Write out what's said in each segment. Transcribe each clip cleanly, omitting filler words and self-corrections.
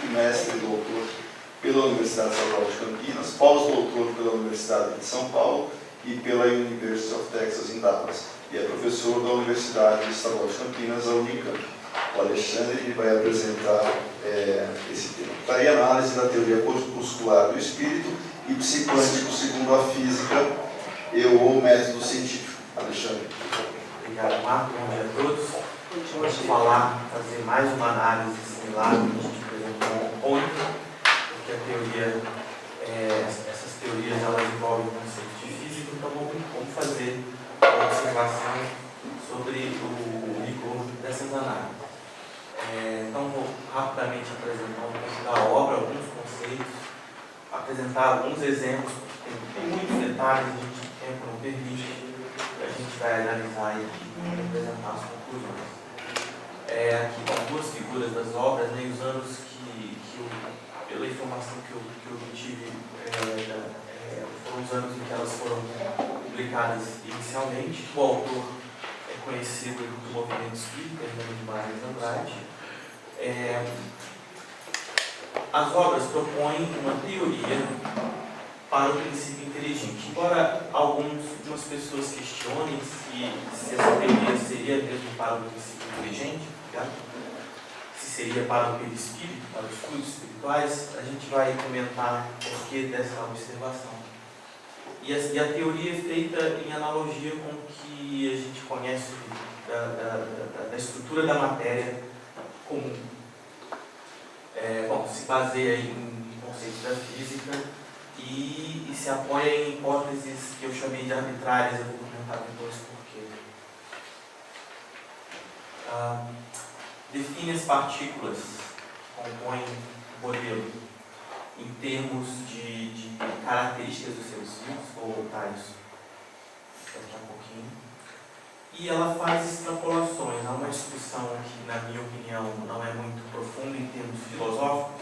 mestre e doutor pela Universidade Estadual de Campinas, pós-doutor pela Universidade de São Paulo e pela University of Texas em Dallas. E é professor da Universidade Estadual de Campinas, a Unicamp. O Alexandre vai apresentar esse tema. Está aí a análise da teoria corpuscular do espírito e psiquântico segundo a física e o método científico. Alexandre. Obrigado, Marco. Bom dia a todos. Vamos fazer mais uma análise similar que a gente apresentou ontem, porque a teoria, essas teorias elas envolvem conceitos de física, então vamos fazer uma observação sobre o rigor dessas análises. Então vou rapidamente apresentar um pouco da obra, alguns conceitos, apresentar alguns exemplos, tem muitos detalhes, o tempo não permite, a gente vai analisar e apresentar as conclusões. Aqui estão duas figuras das obras, né, os anos que pela informação que eu obtive, foram os anos em que elas foram publicadas inicialmente. O autor é conhecido do movimento espírita, Hernani Guimarães Andrade. As obras propõem uma teoria para o princípio inteligente. Embora algumas pessoas questionem se essa teoria seria mesmo para o princípio inteligente, se seria para o perispírito, para os estudos espirituais, a gente vai comentar o porquê dessa observação. E a teoria é feita em analogia com o que a gente conhece da estrutura da matéria comum. Se baseia em conceitos da física e se apoia em hipóteses que eu chamei de arbitrárias, eu vou comentar depois porquê. Define as partículas que compõem o modelo em termos de características dos seus fios, vou voltar a isso daqui a pouquinho. E ela faz extrapolações. Há uma discussão que, na minha opinião, não é muito profunda em termos filosóficos,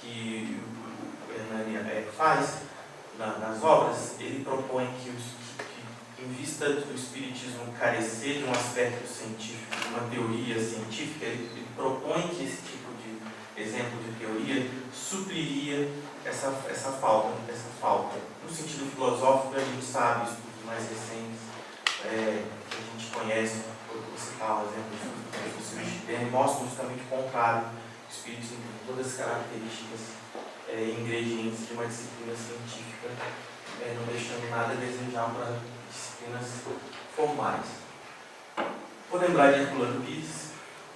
que o Hernani faz nas obras. Ele propõe que, em vista do espiritismo carecer de um aspecto científico, de uma teoria científica, ele propõe que esse tipo de exemplo de teoria supriria essa falta. No sentido filosófico, a gente sabe, estudos mais recentes, que a gente conhece, por citar o exemplo do professor Stern, mostram justamente o contrário. O espiritismo tem todas as características e ingredientes de uma disciplina científica, não deixando nada a desejar para disciplinas formais. Vou lembrar de Herculano Pires,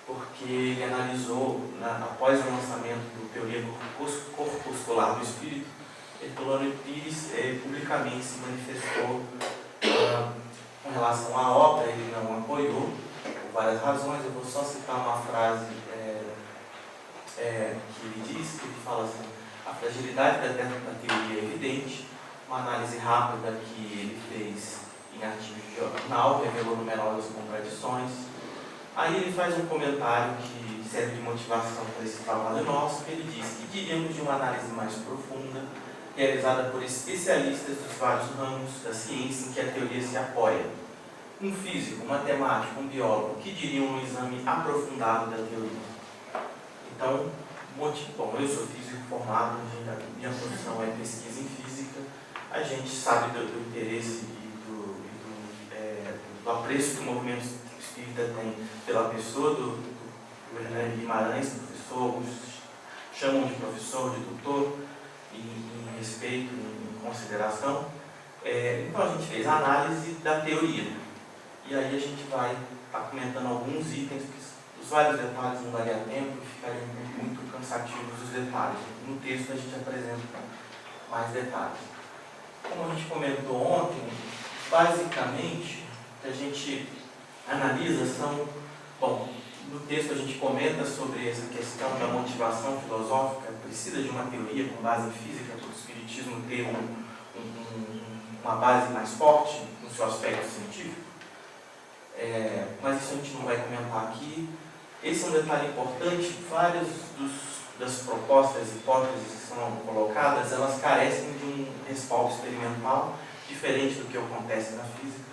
porque ele analisou, após o lançamento do Teoria Corpuscular do Espírito, Herculano Pires publicamente se manifestou com relação à obra. Ele não apoiou, por várias razões. Eu vou só citar uma frase que ele diz, que ele fala assim: a fragilidade da teoria é evidente, uma análise rápida que ele fez em artigo de jornal revelou numerosas contradições. Aí ele faz um comentário que serve de motivação para esse trabalho nosso, que ele diz: que diríamos de uma análise mais profunda, realizada por especialistas dos vários ramos da ciência em que a teoria se apoia. Um físico, um matemático, um biólogo, que diriam no exame aprofundado da teoria? Então, eu sou físico formado, minha profissão é pesquisa em física, a gente sabe do interesse e do apreço que o movimento espírita tem pela pessoa do Hernani Guimarães, professor, alguns chamam de professor, de doutor, em respeito, em consideração. Então a gente fez a análise da teoria, e aí a gente vai estar comentando alguns itens, que os vários detalhes não daria tempo e ficariam muito cansativos os detalhes. No texto a gente apresenta mais detalhes. Como a gente comentou ontem, basicamente o que a gente analisa são, no texto a gente comenta sobre essa questão da motivação filosófica. Precisa de uma teoria com base em física para o espiritismo ter uma base mais forte no seu aspecto científico. Mas isso a gente não vai comentar aqui. Esse é um detalhe importante. Várias das propostas, hipóteses que são colocadas, elas carecem de um respaldo experimental diferente do que acontece na física.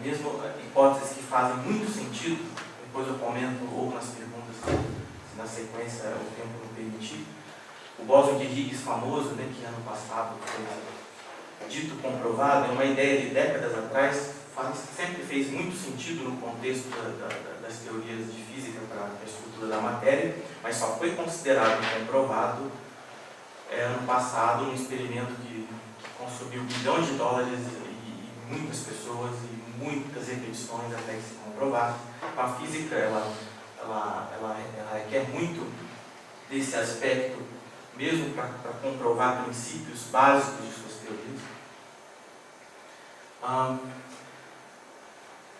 Mesmo hipóteses que fazem muito sentido, depois eu comento ou nas perguntas, se na sequência o tempo não permitir. O bóson de Higgs famoso, né, que ano passado foi dito comprovado, é uma ideia de décadas atrás, sempre fez muito sentido no contexto das teorias de física para a estrutura da matéria, mas só foi considerado comprovado ano passado num experimento que consumiu bilhões de dólares e muitas pessoas e muitas repetições até que se comprovasse. A física ela requer muito desse aspecto, mesmo para comprovar princípios básicos de suas teorias.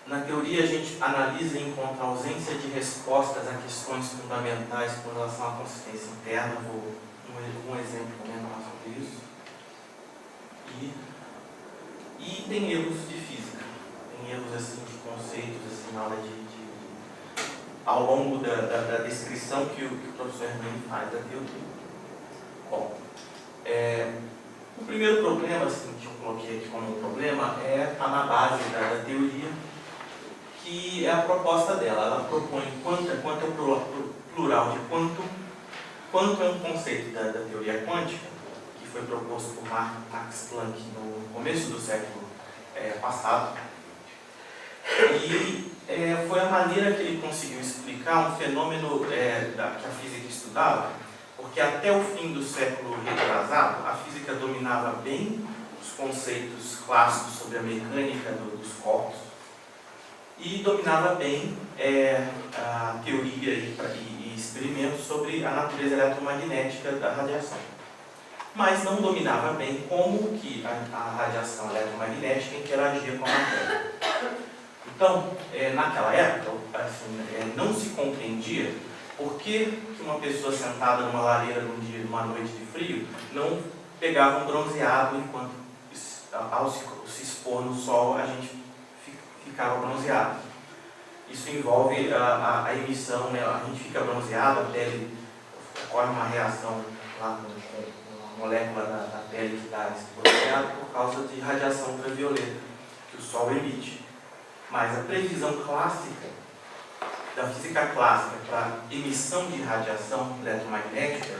Na teoria, a gente analisa e encontra ausência de respostas a questões fundamentais com relação à consistência interna. Vou um exemplo menor sobre isso. E tem erros de física, tem erros assim, de conceitos assim, na hora ao longo da descrição que o professor Hernani faz da teoria. Bom, o primeiro problema assim, que eu coloquei aqui como um problema está na base da teoria, que é a proposta dela. Ela propõe quanto é o plural de quanto é um conceito da teoria quântica, que foi proposto por Max Planck no começo do século passado. E foi a maneira que ele conseguiu explicar um fenômeno que a física estudava, porque até o fim do século retrasado, a física dominava bem os conceitos clássicos sobre a mecânica dos corpos e dominava bem a teoria e experimentos sobre a natureza eletromagnética da radiação. Mas não dominava bem como que a radiação eletromagnética interagia com a matéria. Então, naquela época, assim, não se compreendia por que uma pessoa sentada numa lareira num dia, numa noite de frio, não pegava um bronzeado enquanto, ao se expor no sol, a gente ficava bronzeado. Isso envolve a emissão, né? A gente fica bronzeado, a pele ocorre uma reação lá com a molécula da pele que dá esse bronzeado por causa de radiação ultravioleta que o sol emite. Mas a previsão clássica, da física clássica para emissão de radiação eletromagnética,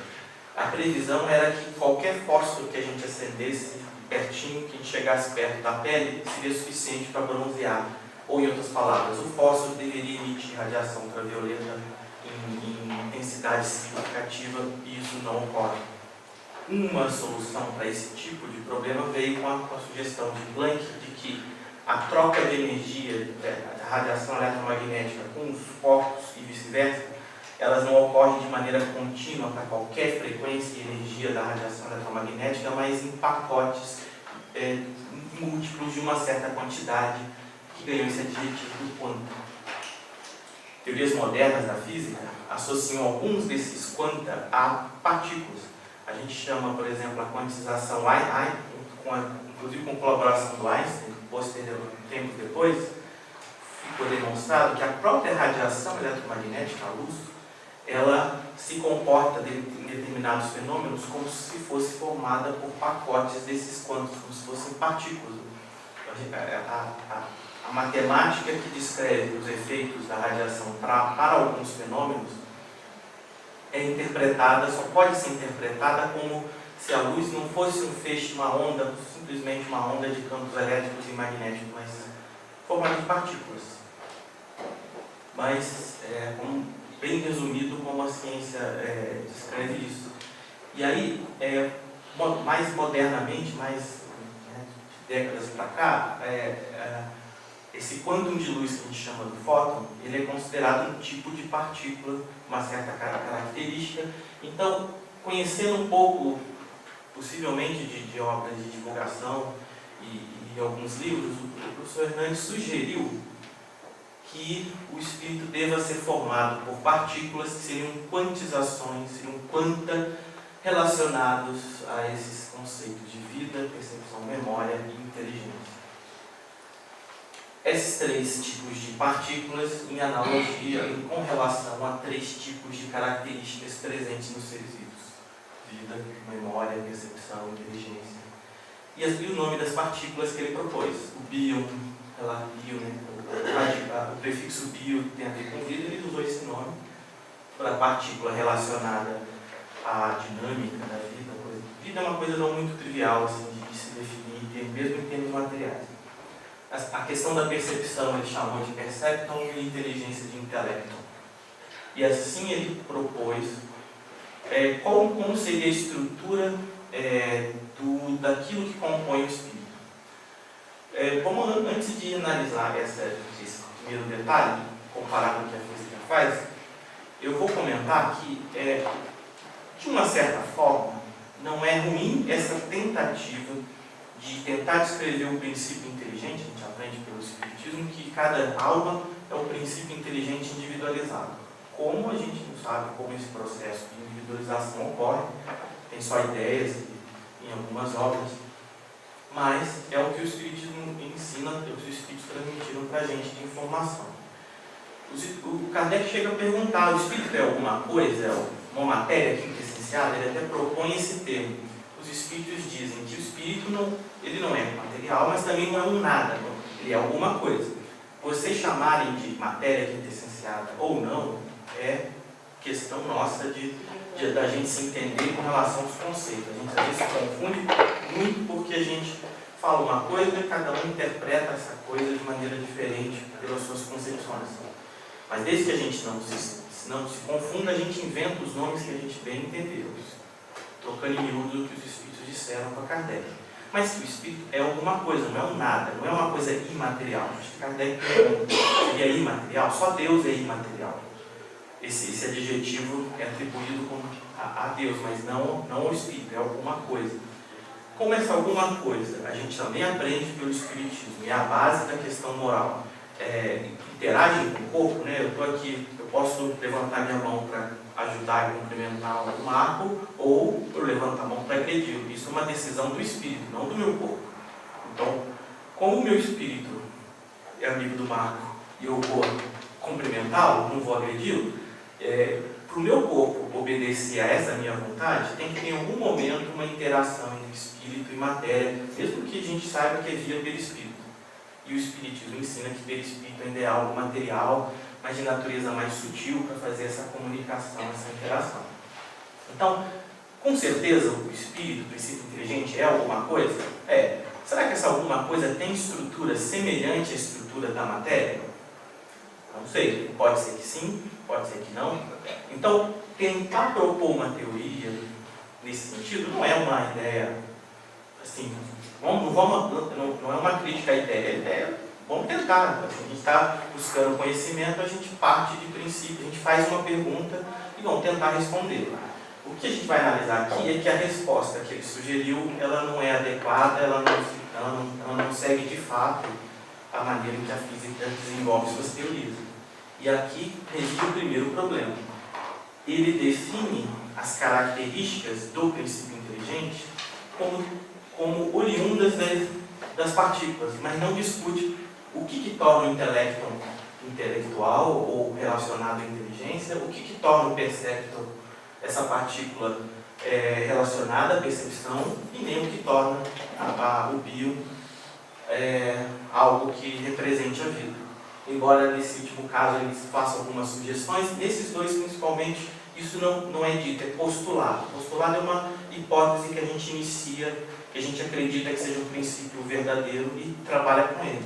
a previsão era que qualquer fósforo que a gente acendesse pertinho, que a gente chegasse perto da pele, seria suficiente para bronzear. Ou, em outras palavras, o fósforo deveria emitir radiação ultravioleta em intensidade significativa e isso não ocorre. Uma solução para esse tipo de problema veio com a sugestão de Planck de que a troca de energia da radiação eletromagnética com os corpos e vice-versa, elas não ocorrem de maneira contínua para qualquer frequência e energia da radiação eletromagnética, mas em pacotes múltiplos de uma certa quantidade, que ganhou esse adjetivo do quanta. Teorias modernas da física associam alguns desses quanta a partículas. A gente chama, por exemplo, a quantização inclusive com colaboração do Einstein, tempos depois, ficou demonstrado que a própria radiação eletromagnética, a luz, ela se comporta em determinados fenômenos como se fosse formada por pacotes desses quantos, como se fossem partículas. A matemática que descreve os efeitos da radiação para alguns fenômenos é interpretada, só pode ser interpretada como se a luz não fosse um feixe, uma onda, simplesmente uma onda de campos elétricos e magnéticos, mas formada de partículas. Mas, bem resumido, como a ciência descreve isso. E aí, mais modernamente, de décadas para cá, esse quantum de luz que a gente chama de fóton, ele é considerado um tipo de partícula, uma certa característica. Então, conhecendo um pouco, possivelmente de obras de divulgação e alguns livros, o professor Hernani sugeriu que o espírito deva ser formado por partículas que seriam quantizações, seriam quanta relacionados a esses conceitos de vida, percepção, memória e inteligência. Esses três tipos de partículas em analogia, com relação a três tipos de características presentes nos seres vivos: vida, memória, percepção, inteligência. E o nome das partículas que ele propôs: o bion, o prefixo bio tem a ver com vida, ele usou esse nome. toda partícula relacionada à dinâmica da vida. Vida é uma coisa não muito trivial assim, de se definir, mesmo em termos materiais. A questão da percepção ele chamou de percepton e inteligência de intelecto. E assim ele propôs como seria a estrutura daquilo que compõe o espírito. Antes de analisar esse primeiro detalhe, comparado com o que a física faz, eu vou comentar que, de uma certa forma, não é ruim essa tentativa de tentar descrever o princípio inteligente. A gente aprende pelo Espiritismo que cada alma é um princípio inteligente individualizado. Como a gente não sabe como esse processo de individualização ocorre, tem só ideias em algumas obras, mas é o que o Espiritismo ensina, é o que os Espíritos transmitiram para a gente de informação. O Kardec chega a perguntar: o Espírito é alguma coisa? É uma matéria quintessenciada? Ele até propõe esse termo. Os Espíritos dizem que o Espírito ele não é material, mas também não é um nada, ele é alguma coisa. Vocês chamarem de matéria quintessenciada ou não, é questão nossa da gente se entender com relação aos conceitos. A gente às vezes se confunde muito porque a gente fala uma coisa e cada um interpreta essa coisa de maneira diferente pelas suas concepções. Mas desde que a gente não se confunda, a gente inventa os nomes que a gente bem entendeu, trocando em miúdo o que os Espíritos disseram para Kardec. Mas que o Espírito é alguma coisa, não é um nada, não é uma coisa imaterial. Acho que Kardec seria imaterial, só Deus é imaterial. Esse adjetivo é atribuído a Deus, mas não ao Espírito, é alguma coisa. Como essa alguma coisa, a gente também aprende pelo Espiritismo, é a base da questão moral. Interagem com o corpo, né? Eu estou aqui, eu posso levantar minha mão para ajudar e cumprimentar o Marco, ou eu levanto a mão para agredi-lo. Isso é uma decisão do Espírito, não do meu corpo. Então, como o meu Espírito é amigo do Marco e eu vou cumprimentá-lo, não vou agredi-lo, para o meu corpo obedecer a essa minha vontade, tem que ter em algum momento uma interação entre espírito e matéria, mesmo que a gente saiba que é via perispírito. E o Espiritismo ensina que perispírito ainda é algo material, mas de natureza mais sutil para fazer essa comunicação, essa interação. Então, com certeza, o espírito, o princípio inteligente, é alguma coisa? Será que essa alguma coisa tem estrutura semelhante à estrutura da matéria? Não sei, pode ser que sim, pode ser que não. Então, tentar propor uma teoria nesse sentido não é uma ideia assim, não é uma crítica à ideia, vamos tentar. Assim, a gente está buscando conhecimento, a gente parte de princípio, a gente faz uma pergunta e vamos tentar responder. O que a gente vai analisar aqui é que a resposta que ele sugeriu, ela não é adequada, ela não segue de fato a maneira em que a física desenvolve suas teorias. E aqui reside o primeiro problema. Ele define as características do princípio inteligente como oriundas das partículas, mas não discute o que torna o intelecto intelectual ou relacionado à inteligência, o que torna o perceptor, essa partícula relacionada à percepção, e nem o que torna o bio algo que represente a vida. Embora nesse último caso eles façam algumas sugestões, nesses dois principalmente isso não é dito, é postulado. Postulado é uma hipótese que a gente inicia, que a gente acredita que seja um princípio verdadeiro e trabalha com ele.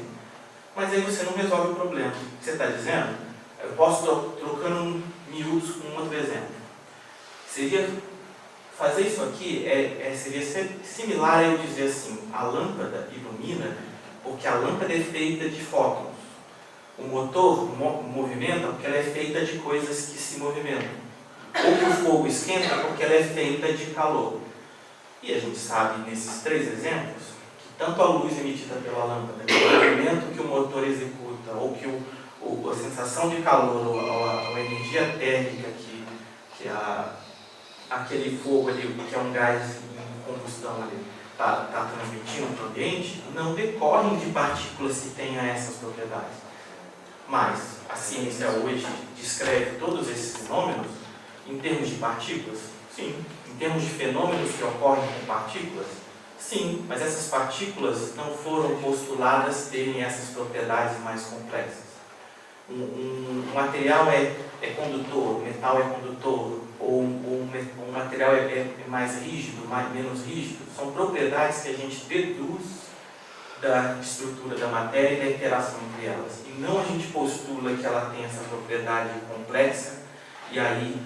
Mas aí você não resolve o problema. O que você está dizendo? Eu posso trocando miúdos com um outro exemplo. Seria fazer isso aqui seria similar a eu dizer assim: a lâmpada ilumina porque a lâmpada é feita de fótons. O motor movimenta porque ela é feita de coisas que se movimentam. Ou que o fogo esquenta porque ela é feita de calor. E a gente sabe, nesses três exemplos, que tanto a luz emitida pela lâmpada, que o movimento que o motor executa, ou que a sensação de calor, ou a energia térmica que aquele fogo ali, que é um gás em combustão ali, está transmitindo para o ambiente, não decorrem de partículas que tenham essas propriedades. Mas a ciência hoje descreve todos esses fenômenos em termos de partículas? Sim. Em termos de fenômenos que ocorrem com partículas? Sim. Mas essas partículas não foram postuladas terem essas propriedades mais complexas. Um material é é condutor, metal é condutor, ou um material é mais rígido, menos rígido, são propriedades que a gente deduz da estrutura da matéria e da interação entre elas. E não a gente postula que ela tem essa propriedade complexa e aí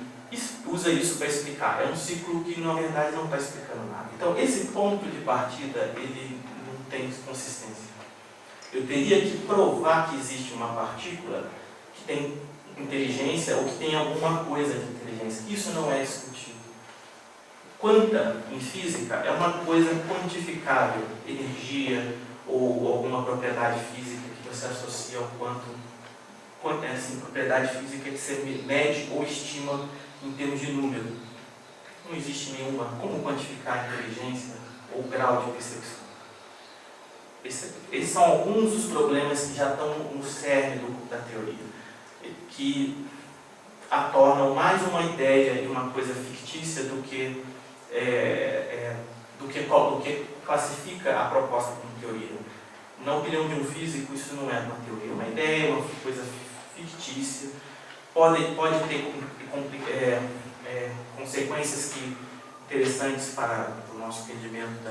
usa isso para explicar. É um ciclo que, na verdade, não está explicando nada. Então, esse ponto de partida, ele não tem consistência. Eu teria que provar que existe uma partícula que tem inteligência ou que tem alguma coisa de inteligência. Isso não é discutido. Quanta, em física, é uma coisa quantificável, energia ou alguma propriedade física que você associa ao quanto é assim, propriedade física que você mede ou estima em termos de número. Não existe nenhuma. Como quantificar a inteligência ou grau de percepção? Esses são alguns dos problemas que já estão no cerne da teoria, que a tornam mais uma ideia e uma coisa fictícia do que classifica a proposta como teoria. Na opinião de um físico, isso não é uma teoria, é uma ideia, uma coisa fictícia. Pode ter consequências interessantes para o nosso entendimento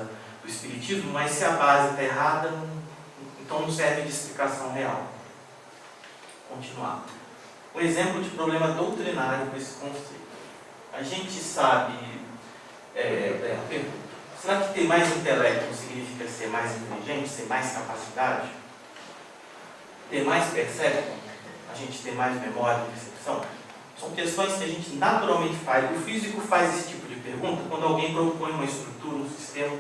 do espiritismo, mas se a base está errada, então não serve de explicação real. Continuar. Um exemplo de problema doutrinário com esse conceito. A gente sabe, será que ter mais intelecto significa ser mais inteligente, ser mais capacidade? Ter mais percepção? A gente ter mais memória e percepção? São questões que a gente naturalmente faz. O físico faz esse tipo de pergunta quando alguém propõe uma estrutura, um sistema.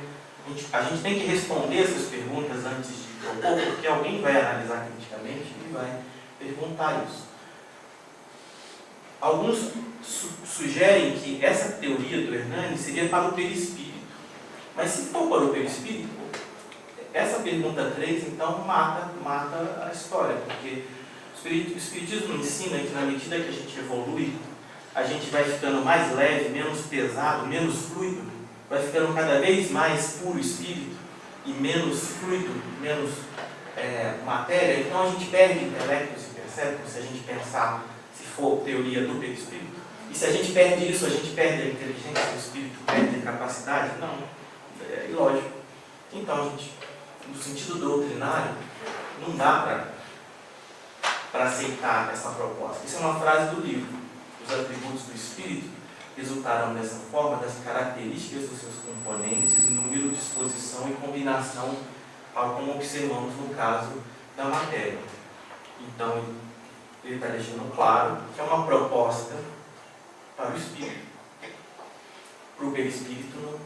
A gente tem que responder essas perguntas antes de propor, porque alguém vai analisar criticamente e vai perguntar isso. Alguns sugerem que essa teoria do Hernani seria para o perispírito. Mas se for para o perispírito, essa pergunta 3, então, mata a história, porque o Espiritismo ensina que na medida que a gente evolui, a gente vai ficando mais leve, menos pesado, menos fluido, vai ficando cada vez mais puro espírito e menos fluido, menos matéria. Então a gente perde intelecto e percepção se a gente pensar, se for teoria do perispírito. E se a gente perde isso, a gente perde a inteligência do espírito, perde a capacidade? Não, é ilógico. Então, gente, no sentido doutrinário, não dá para aceitar essa proposta. Isso é uma frase do livro. Os atributos do espírito resultarão dessa forma das características dos seus componentes, número, disposição e combinação, tal como observamos no caso da matéria. Então, ele está deixando claro que é uma proposta para o espírito. Para o perispírito, não,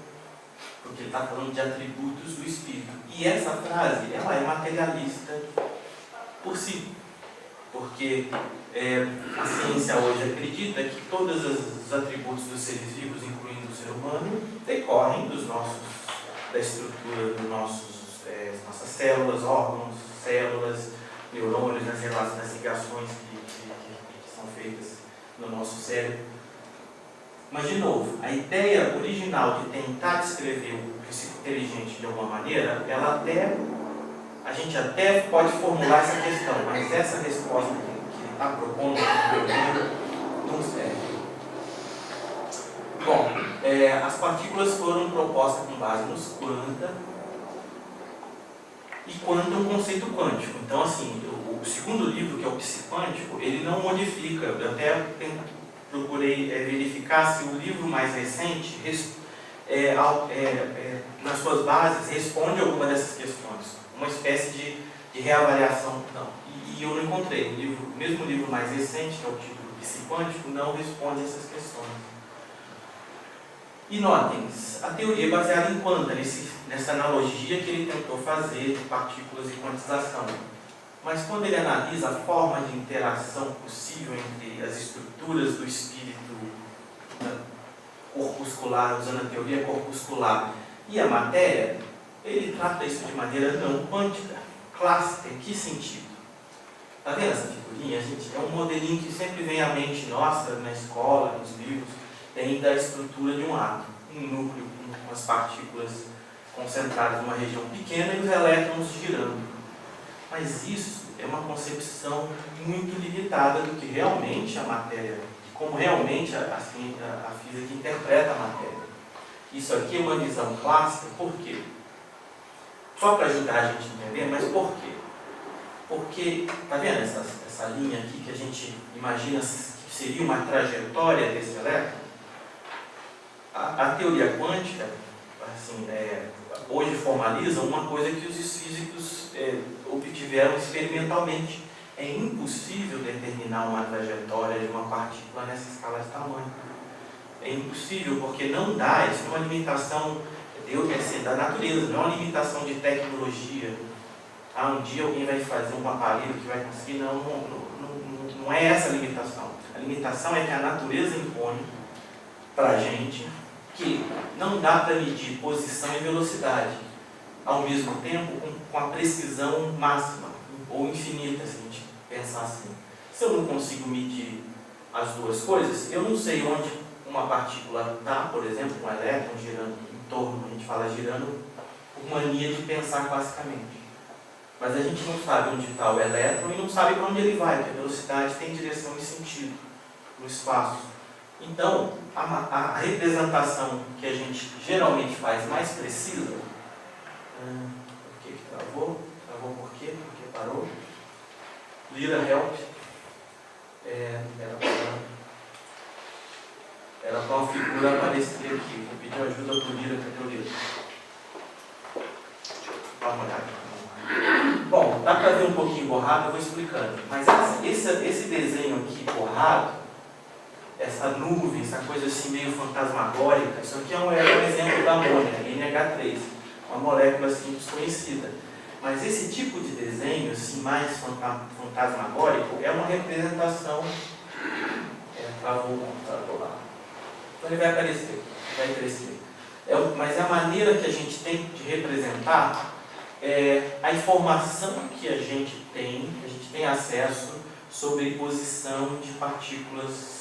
porque ele está falando de atributos do espírito. E essa frase, ela é materialista por si. Porque a ciência hoje acredita que todos os atributos dos seres vivos, incluindo o ser humano, decorrem da estrutura dos nossas células, órgãos, células, neurônios, das ligações que são feitas no nosso cérebro. Mas, de novo, a ideia original de tentar descrever o princípio inteligente de alguma maneira, a gente até pode formular essa questão, mas essa resposta que ele está propondo não serve. Bom, as partículas foram propostas com base nos quanta, e quanta é um conceito quântico. Então, assim, o segundo livro, que é o Psiquântico, ele não modifica. Eu até procurei verificar se o livro mais recente, nas suas bases, responde alguma dessas questões. Uma espécie de reavaliação. Não. E eu não encontrei. O mesmo livro mais recente, que é o título Psiquântico, não responde essas questões. E notem, a teoria é baseada em quanta, nessa analogia que ele tentou fazer de partículas e quantização. Mas quando ele analisa a forma de interação possível entre as estruturas do espírito corpuscular, usando a teoria corpuscular, e a matéria, ele trata isso de maneira não quântica, clássica. Em que sentido? Está vendo essa figurinha, gente? É um modelinho que sempre vem à mente nossa, na escola, nos livros, tem da estrutura de um átomo, um núcleo com as partículas concentradas numa região pequena e os elétrons girando. Mas isso é uma concepção muito limitada do que realmente a matéria, de como realmente a física interpreta a matéria. Isso aqui é uma visão clássica, por quê? Só para ajudar a gente a entender, mas por quê? Porque, está vendo essa linha aqui que a gente imagina que seria uma trajetória desse elétron? A teoria quântica, assim, hoje formaliza uma coisa que os físicos obtiveram experimentalmente. É impossível determinar uma trajetória de uma partícula nessa escala de tamanho. É impossível porque não dá, isso é uma limitação da natureza, não é uma limitação de tecnologia. Um dia alguém vai fazer um aparelho que vai conseguir, não é essa a limitação. A limitação é que a natureza impõe para a gente que não dá para medir posição e velocidade ao mesmo tempo com a precisão máxima ou infinita, se a gente pensar assim. Se eu não consigo medir as duas coisas, eu não sei onde uma partícula está, por exemplo, um elétron girando em torno, a gente fala girando por mania de pensar classicamente. Mas a gente não sabe onde está o elétron e não sabe para onde ele vai, porque a velocidade tem direção e sentido no espaço. Então, a representação que a gente geralmente faz mais precisa, por que travou? Travou por quê? Por que parou? Lira help. Era para uma figura aparecer aqui. Vou pedir ajuda para o Lira, cadê o Lira? Dá uma olhada. Bom, dá para ver um pouquinho borrado, eu vou explicando. Mas esse desenho aqui borrado, essa nuvem, essa coisa assim meio fantasmagórica, isso aqui é um exemplo da amônia, NH3, uma molécula assim desconhecida. Mas esse tipo de desenho, assim, mais fantasmagórico, é uma representação. Travou lá. Então ele vai aparecer, vai crescer. Mas a maneira que a gente tem de representar a informação que a gente tem acesso sobre posição de partículas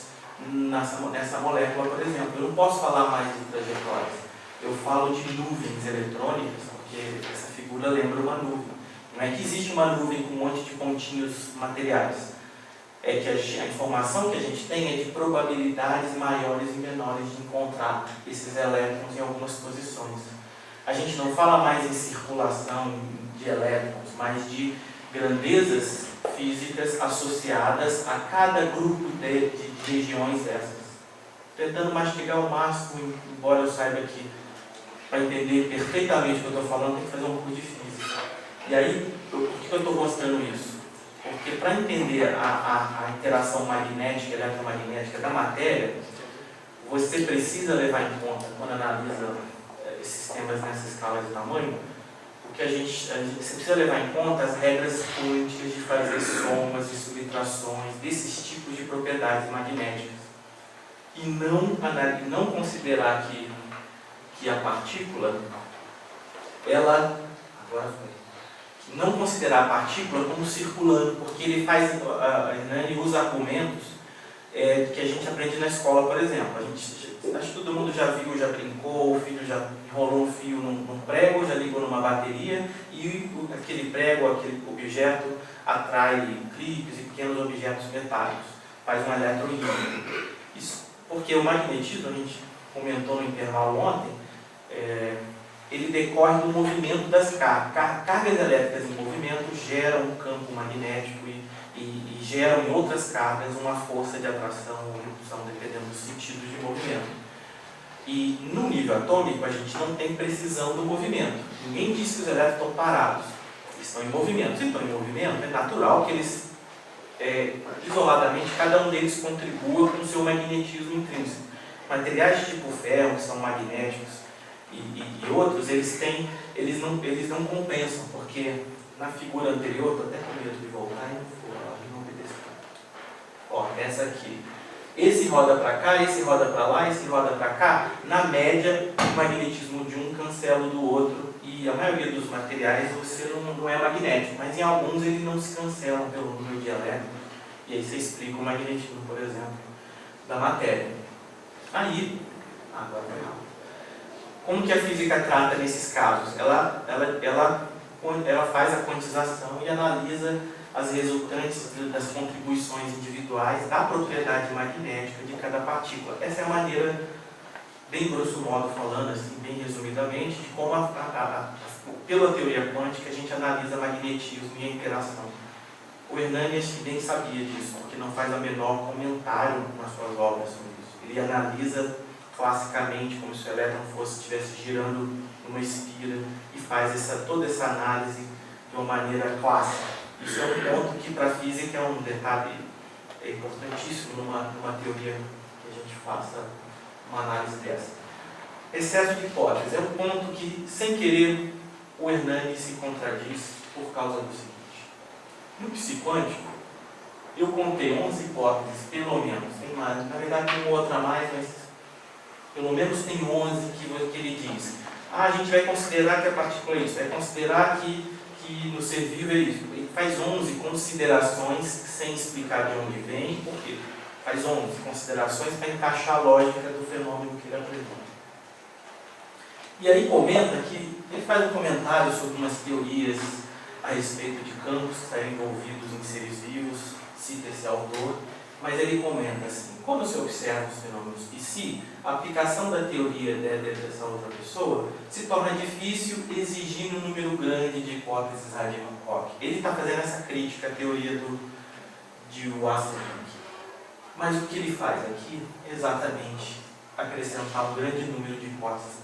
nessa molécula, por exemplo. Eu não posso falar mais de trajetórias, eu falo de nuvens eletrônicas, porque essa figura lembra uma nuvem. Não é que existe uma nuvem com um monte de pontinhos materiais, é que a informação que a gente tem é de probabilidades maiores e menores de encontrar esses elétrons em algumas posições. A gente não fala mais em circulação de elétrons, mas de grandezas físicas associadas a cada grupo de regiões dessas. Tentando mastigar ao máximo, embora eu saiba que para entender perfeitamente o que eu estou falando tem que fazer um pouco de física. E aí, por que eu estou mostrando isso? Porque para entender a interação magnética e eletromagnética da matéria, você precisa levar em conta, quando analisa sistemas nessa escala de tamanho, porque você precisa levar em conta as regras quânticas de fazer somas e subtrações desses tipos de propriedades magnéticas. E não considerar que a partícula, não considerar a partícula como circulando, porque ele usa argumentos que a gente aprende na escola, por exemplo. Acho que todo mundo já viu, já brincou, o filho já enrolou um fio num prego, já ligou numa bateria e aquele prego, aquele objeto atrai clipes e pequenos objetos metálicos, faz um eletroímã. Isso porque o magnetismo, a gente comentou no intervalo ontem, ele decorre do movimento das cargas. Cargas elétricas em movimento geram um campo magnético e geram em outras cargas uma força de atração ou repulsão, dependendo dos sentidos de movimento. E no nível atômico a gente não tem precisão do movimento. Ninguém diz que os elétrons estão parados. Eles estão em movimento. Se estão em movimento, é natural que eles, isoladamente, cada um deles contribua com o seu magnetismo intrínseco. Materiais tipo ferro, que são magnéticos, e outros, eles não compensam, porque na figura anterior, estou até com medo de voltar e não obedecer. Essa aqui. Esse roda para cá, esse roda para lá, esse roda para cá. Na média, o magnetismo de um cancela o do outro. E a maioria dos materiais você não é magnético, mas em alguns eles não se cancelam pelo número de elétrons. E aí você explica o magnetismo, por exemplo, da matéria. Aí, agora foi rápido. Como que a física trata nesses casos? Ela faz a quantização e analisa as resultantes das contribuições individuais da propriedade magnética de cada partícula. Essa é a maneira, bem grosso modo falando, assim, bem resumidamente, de como pela teoria quântica a gente analisa magnetismo e a interação. O Hernani acho que bem sabia disso, porque não faz o menor comentário nas suas obras sobre isso. Ele analisa classicamente como se o elétron estivesse girando numa espira e faz toda essa análise de uma maneira clássica. Isso é um ponto que para a física é um detalhe importantíssimo numa teoria que a gente faça uma análise dessa. Excesso de hipóteses é um ponto que, sem querer, o Hernani se contradiz por causa do seguinte. No psiquântico, eu contei 11 hipóteses, pelo menos. Tem mais, na verdade tem uma outra a mais, mas pelo menos tem 11 que ele diz. A gente vai considerar que a partícula é isso, vai considerar que no ser vivo é isso. Ele faz 11 considerações sem explicar de onde vem, por quê? Faz 11 considerações para encaixar a lógica do fenômeno que ele apresenta. E aí comenta que ele faz um comentário sobre umas teorias a respeito de campos que estão envolvidos em seres vivos, cita esse autor, mas ele comenta assim: quando se observa os fenômenos psi, a aplicação da teoria dessa outra pessoa se torna difícil, exigindo um número grande de hipóteses ad hoc. Ele está fazendo essa crítica à teoria de Wassermann. Mas o que ele faz aqui é exatamente acrescentar um grande número de hipóteses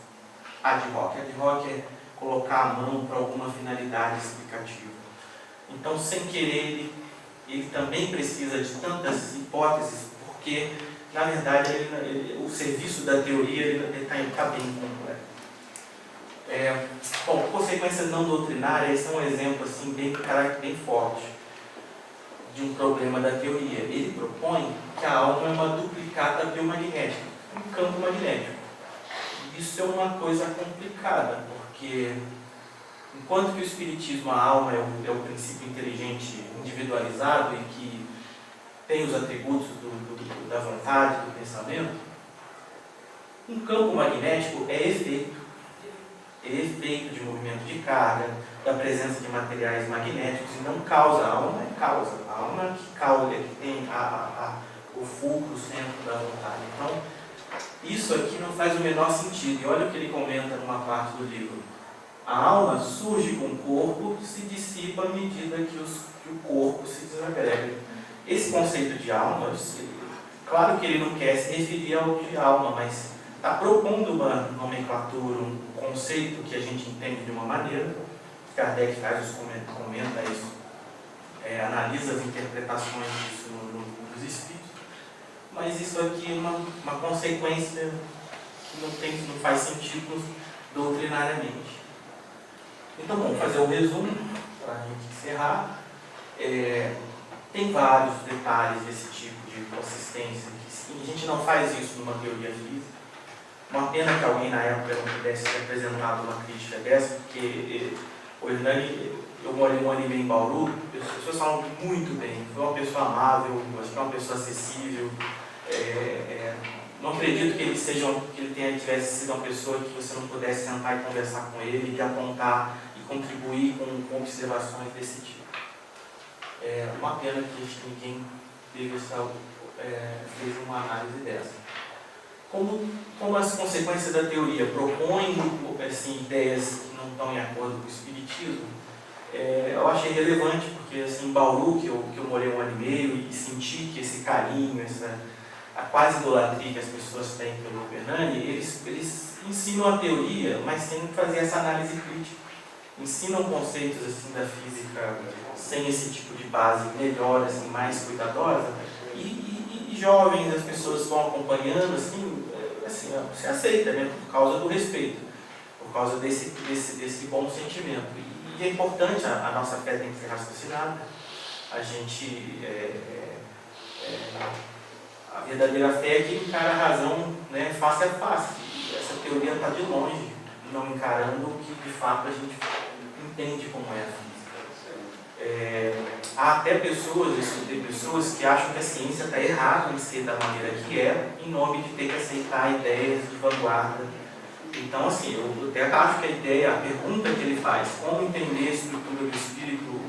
ad hoc. Ad hoc é colocar a mão para alguma finalidade explicativa. Então, sem querer, ele também precisa de tantas hipóteses, porque, na verdade, o serviço da teoria está bem completo. Bom, consequências não doutrinárias, esse é um exemplo assim, bem forte de um problema da teoria. Ele propõe que a alma é uma duplicata biomagnética, um campo magnético. Isso é uma coisa complicada, porque enquanto que o Espiritismo, a alma é o princípio inteligente individualizado e que tem os atributos da vontade, do pensamento, um campo magnético é efeito de movimento de carga, da presença de materiais magnéticos, e não causa. A alma é causa. A alma que causa, que tem o fulcro, o centro da vontade. Então, isso aqui não faz o menor sentido. E olha o que ele comenta numa parte do livro. A alma surge com o corpo e se dissipa à medida que o corpo se desagrega. Esse conceito de alma, claro que ele não quer se referir ao de alma, mas está propondo uma nomenclatura, um conceito que a gente entende de uma maneira. Kardec comenta isso, analisa as interpretações disso nos espíritos, mas isso aqui é uma consequência que não faz sentido doutrinariamente. Então, vamos fazer o resumo para a gente encerrar. Tem vários detalhes desse tipo de consistência, que a gente não faz isso numa teoria física. Uma pena que alguém na época não pudesse ter apresentado uma crítica dessa, porque o Hernani, eu morei um ano e meio em Bauru, as pessoas falam muito bem, foi uma pessoa amável, acho que é uma pessoa acessível. Não acredito que ele tivesse sido uma pessoa que você não pudesse sentar e conversar com ele, de apontar e contribuir com observações desse tipo. Uma pena que ninguém fez uma análise dessa. Como as consequências da teoria propõem assim, ideias que não estão em acordo com o espiritismo, eu achei relevante, porque assim, em Bauru, que eu morei um ano e meio e senti que esse carinho, a quase idolatria que as pessoas têm pelo Hernani, eles ensinam a teoria, mas sem fazer essa análise crítica. Ensinam conceitos assim, da física sem esse tipo de base melhor, assim, mais cuidadosa, e jovens, as pessoas vão acompanhando, assim, se aceita, né, por causa do respeito, por causa desse bom sentimento. E é importante, a nossa fé tem que ser raciocinada, a gente, a verdadeira fé é que encara a razão, né, face a face. E essa teoria está de longe, não encarando o que de fato a gente entende como é a física. Há até pessoas que acham que a ciência está errada em ser da maneira que é, em nome de ter que aceitar ideias de vanguarda. Então, assim, eu até acho que a pergunta que ele faz, como entender a estrutura do espírito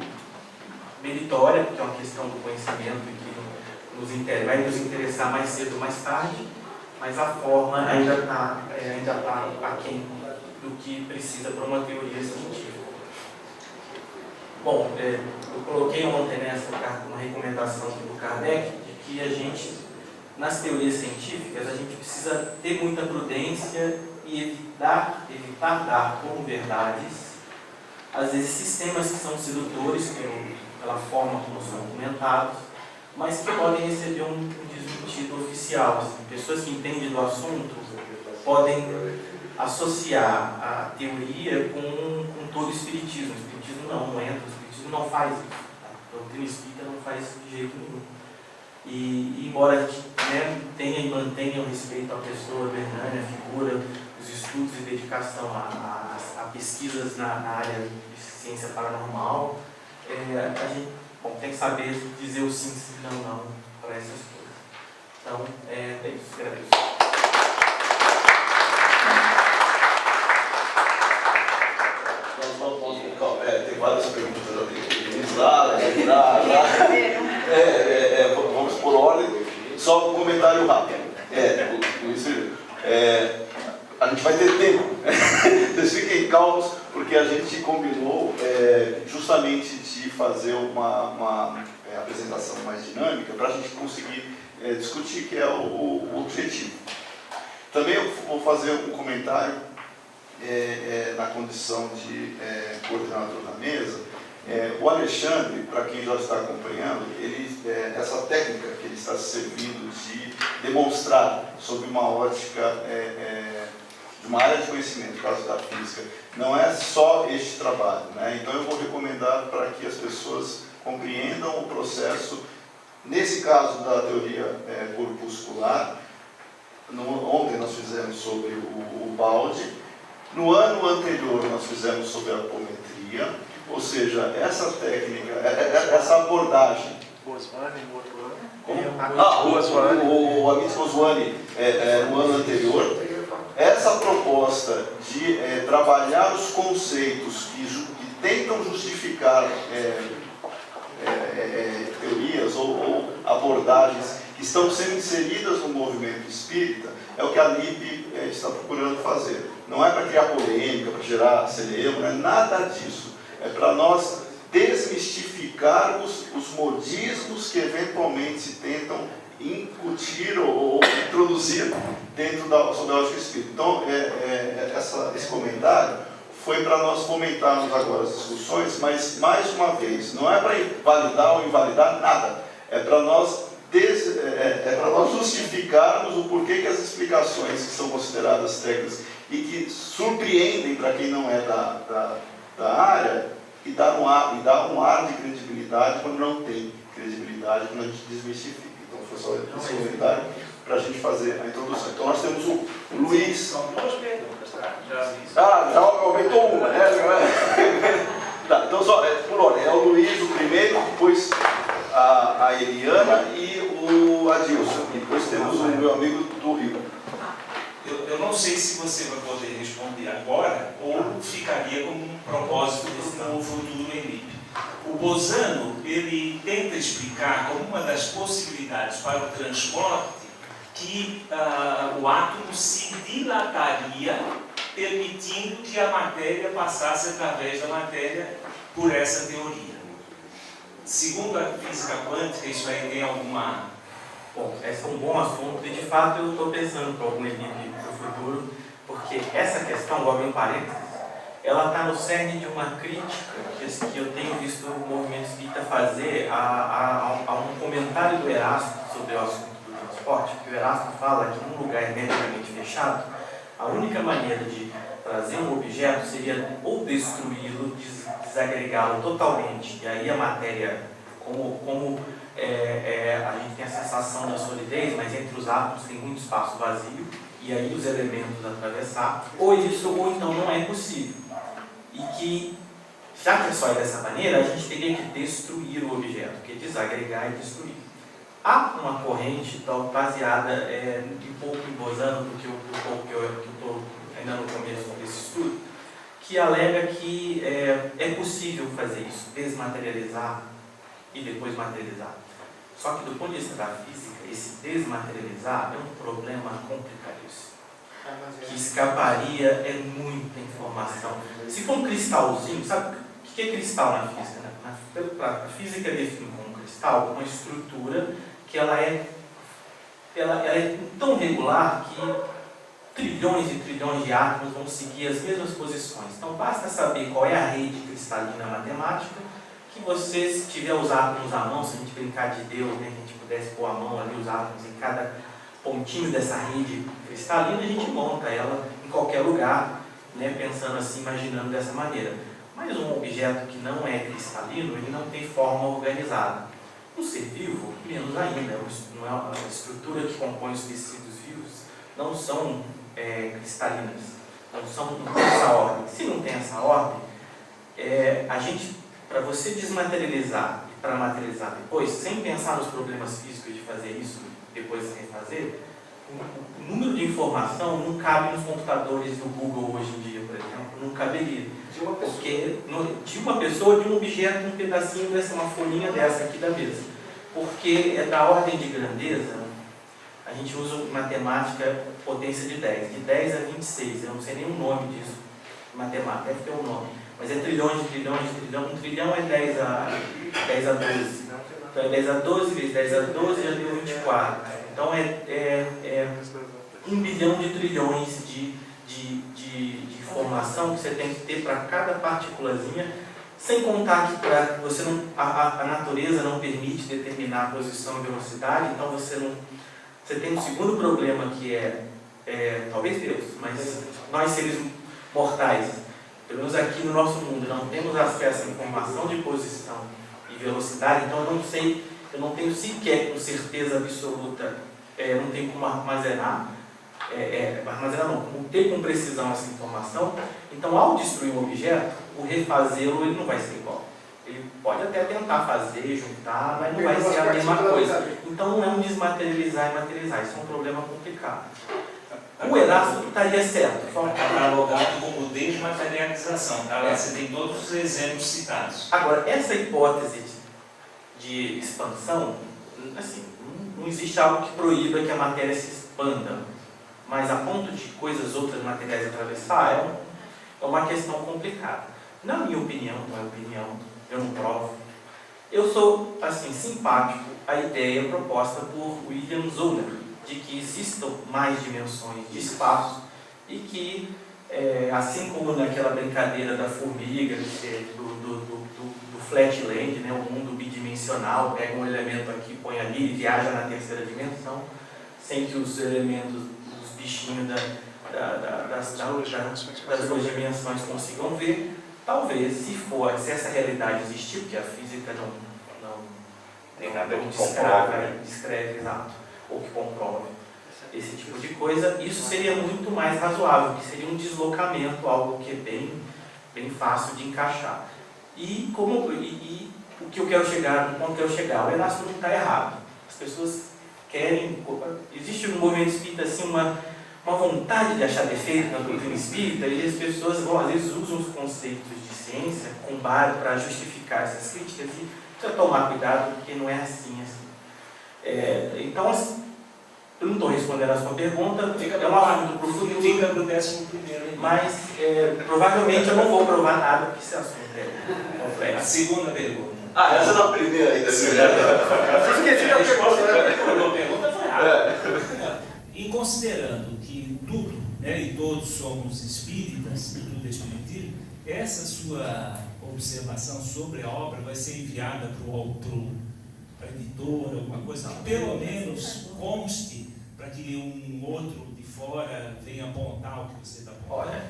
meritória, porque é uma questão do conhecimento que vai nos interessar mais cedo ou mais tarde, mas a forma ainda está aquém do que precisa para uma teoria científica. Bom, eu coloquei ontem nessa carta uma recomendação do Kardec de que a gente, nas teorias científicas, a gente precisa ter muita prudência e evitar dar como verdades, às vezes, sistemas que são sedutores pela forma como são documentados, mas que podem receber um desmentido oficial. Assim, pessoas que entendem do assunto podem associar a teoria com todo o espiritismo. O espiritismo não entra, o espiritismo não faz isso. A doutrina espírita não faz isso de jeito nenhum. E embora a gente, né, tenha e mantenha o respeito à pessoa, a Hernani, a figura, os estudos e dedicação a pesquisas na área de ciência paranormal, a gente tem que saber dizer o sim, sim, não para essas coisas. Então, é isso. Agradeço. Tem várias perguntas ali. Vamos por ordem. Só um comentário rápido. A gente vai ter tempo. Vocês fiquem calmos, porque a gente combinou justamente de fazer uma apresentação mais dinâmica para a gente conseguir discutir, que é o objetivo. Também eu vou fazer um comentário na condição de coordenador da mesa. O Alexandre, para quem já está acompanhando, essa técnica que ele está se servindo de demonstrar sob uma ótica de uma área de conhecimento, no caso da física, não é só este trabalho, né? Então eu vou recomendar para que as pessoas compreendam o processo, nesse caso da teoria corpuscular. Ontem nós fizemos sobre o balde, no ano anterior nós fizemos sobre a apometria, ou seja, essa técnica, essa abordagem. Goswami, no outro ano. O Amit Goswami no ano anterior. Essa proposta de trabalhar os conceitos que tentam justificar teorias ou abordagens que estão sendo inseridas no movimento espírita, é o que a LIB está procurando fazer. Não é para criar polêmica, para gerar celeuma, não é nada disso. É para nós desmistificarmos os modismos que eventualmente se tentam incutir ou introduzir dentro sob a ótica espírita. Então, esse comentário foi para nós comentarmos agora as discussões, mas, mais uma vez, não é para validar ou invalidar nada. É para nós justificarmos o porquê que as explicações que são consideradas técnicas e que surpreendem para quem não é da área, e dá um ar de credibilidade quando não tem credibilidade, quando a gente desmistifica. Então foi só esse comentário para a gente fazer a introdução. Então nós temos o Luiz. São duas perguntas, tá? Já aumentou uma, né? Tá, então só por ordem, é o Luiz o primeiro, depois a Eliana e o Adilson. E depois temos o meu amigo do Rio. Eu não sei se você vai poder responder agora ou ficaria como um propósito no futuro ENIP. O Bosano, ele tenta explicar como uma das possibilidades para o transporte que o átomo se dilataria, permitindo que a matéria passasse através da matéria por essa teoria. Segundo a física quântica, isso aí tem alguma... Bom, esse é um bom assunto e, de fato, eu estou pensando para algum equipe para o futuro, porque essa questão, vou abrir um parênteses, ela está no cerne de uma crítica que eu tenho visto o movimento espírita fazer a um comentário do Erasto sobre o assunto do transporte, que o Erasto fala que num lugar hermeticamente fechado, a única maneira de trazer um objeto seria ou destruí-lo, desagregá-lo totalmente, e aí a matéria, como a gente tem a sensação da solidez, mas entre os átomos tem muito espaço vazio, e aí os elementos atravessar, ou então não é possível. E que, já que é só dessa maneira, a gente teria que destruir o objeto, que é desagregar e destruir. Há uma corrente baseada um pouco em Bosano, porque eu estou ainda no começo desse estudo, que alega que é possível fazer isso, desmaterializar e depois materializar. Só que do ponto de vista da física, esse desmaterializar é um problema complicadíssimo, que escaparia é muita informação. Se for um cristalzinho, sabe o que é cristal na física? A física define como cristal uma estrutura que ela é tão regular que trilhões e trilhões de átomos vão seguir as mesmas posições. Então basta saber qual é a rede cristalina matemática, que você, se tiver os átomos à mão, se a gente brincar de Deus, né, que a gente pudesse pôr a mão ali, os átomos em cada pontinho dessa rede cristalina, a gente monta ela em qualquer lugar, né, pensando assim, imaginando dessa maneira. Mas um objeto que não é cristalino, ele não tem forma organizada. Um ser vivo, menos ainda, a estrutura que compõe os tecidos vivos não são cristalinas, não tem essa ordem. Se não tem essa ordem, para você desmaterializar e para materializar depois, sem pensar nos problemas físicos de fazer isso depois de refazer, o número de informação não cabe nos computadores do Google hoje em dia, por exemplo, não caberia. Porque de uma pessoa, de um objeto, um pedacinho dessa, uma folhinha dessa aqui da mesa. Porque é da ordem de grandeza, a gente usa matemática potência de 10. De 10 a 26, eu não sei nem o nome disso, matemática, deve ter um nome. Mas é trilhões de trilhões de trilhões. Um trilhão é 10 a 12. Então é 10 a 12 vezes 10 a 12 já deu 24. Então é 1 bilhão de trilhões de informação que você tem que ter para cada partículazinha, sem contar que você não, a natureza não permite determinar a posição e velocidade, então você tem um segundo problema que talvez Deus, mas nós seres mortais, pelo menos aqui no nosso mundo, não temos acesso à informação de posição e velocidade, então eu não tenho sequer com certeza absoluta, não tenho como armazenar não, como ter com precisão essa informação. Então, ao destruir um objeto, o refazê-lo ele não vai ser igual. Ele pode até tentar fazer, juntar, mas não vai ser a mesma coisa. Então, não é um desmaterializar e materializar, isso é um problema complicado. O Eráclito estaria certo. Catalogado como desmaterialização, tá? Você tem todos os exemplos citados. Agora, essa hipótese de expansão, assim, não existe algo que proíba que a matéria se expanda. Mas a ponto de coisas outras materiais atravessar é uma questão complicada. Na minha opinião, não é opinião, eu não provo. Eu sou, assim, simpático à ideia proposta por William Zollner, de que existam mais dimensões de espaço e que, assim como naquela brincadeira da formiga, do flatland, né, o mundo bidimensional, pega um elemento aqui, põe ali e viaja na terceira dimensão, sem que os elementos bichinho das duas dimensões consigam ver, talvez, se essa realidade existir, porque a física não tem nada que descreve, exato, ou que comprove esse tipo de coisa, isso seria muito mais razoável, que seria um deslocamento, algo que é bem fácil de encaixar. E o que eu quero chegar, no ponto que eu quero chegar, o Eráclito não está errado. As pessoas querem, existe no movimento espírita assim uma vontade de achar defeito na doutrina espírita, e as pessoas às vezes usam os conceitos de ciência com base para justificar essas críticas, e precisa tomar cuidado porque não é assim. Então, eu não estou respondendo a sua pergunta, é um assunto profundo, Fica para o 11º. mas provavelmente eu não vou provar nada porque esse assunto é A complexo. segunda pergunta. Essa não é a primeira ainda. A pergunta foi rápida. E considerando que tudo, né, e todos somos espíritas, e tudo é espiritismo, essa sua observação sobre a obra vai ser enviada para a editora, alguma coisa que pelo menos conste para que um outro de fora venha apontar o que você está apontando? Olha,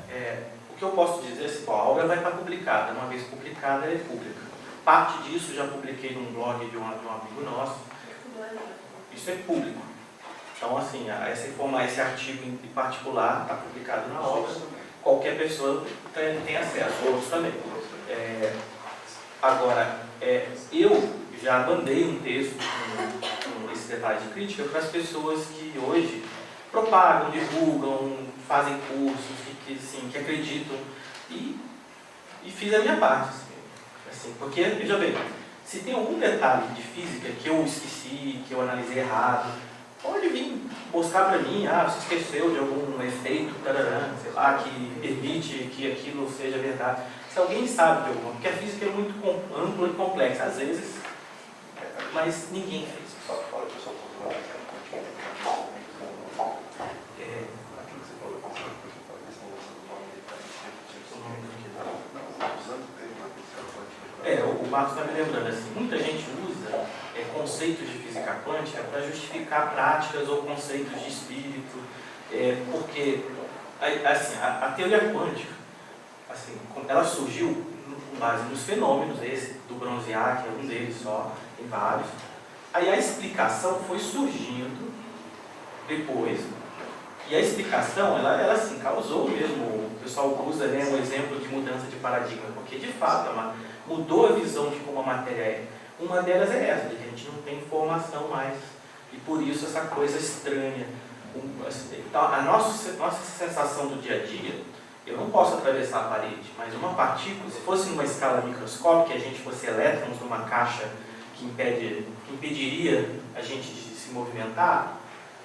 o que eu posso dizer é assim, a obra vai estar publicada, uma vez publicada, ela é pública. Parte disso já publiquei num blog de um amigo nosso. Isso é público. Então, assim, esse artigo em particular está publicado na obra. Qualquer pessoa tem acesso, outros também. Agora, eu já mandei um texto com esse detalhe de crítica para as pessoas que hoje propagam, divulgam, fazem cursos, que acreditam. E fiz a minha parte. Assim, porque, veja bem, Se tem algum detalhe de física que eu esqueci, que eu analisei errado, pode vir buscar para mim, você esqueceu de algum efeito, tarará, sei lá, que permite que aquilo seja verdade. Se alguém sabe de alguma, porque a física é muito ampla e complexa, às vezes, mas ninguém fez. Só fala que eu sou popular. O Marcos está me lembrando assim, muita gente usa conceitos de física quântica para justificar práticas ou conceitos de espírito, porque assim, a teoria quântica, assim, ela surgiu com base nos fenômenos, esse do Bronziak, que é um deles só, tem vários. Aí a explicação foi surgindo depois, e a explicação, ela assim, causou mesmo, o pessoal usa, né, um exemplo de mudança de paradigma, porque de fato mudou a visão de como a matéria é. Uma delas é essa, de que a gente não tem informação mais, e por isso essa coisa estranha. Então, a nossa sensação do dia a dia, eu não posso atravessar a parede, mas uma partícula, se fosse numa escala microscópica, a gente fosse elétrons numa caixa que impediria a gente de se movimentar,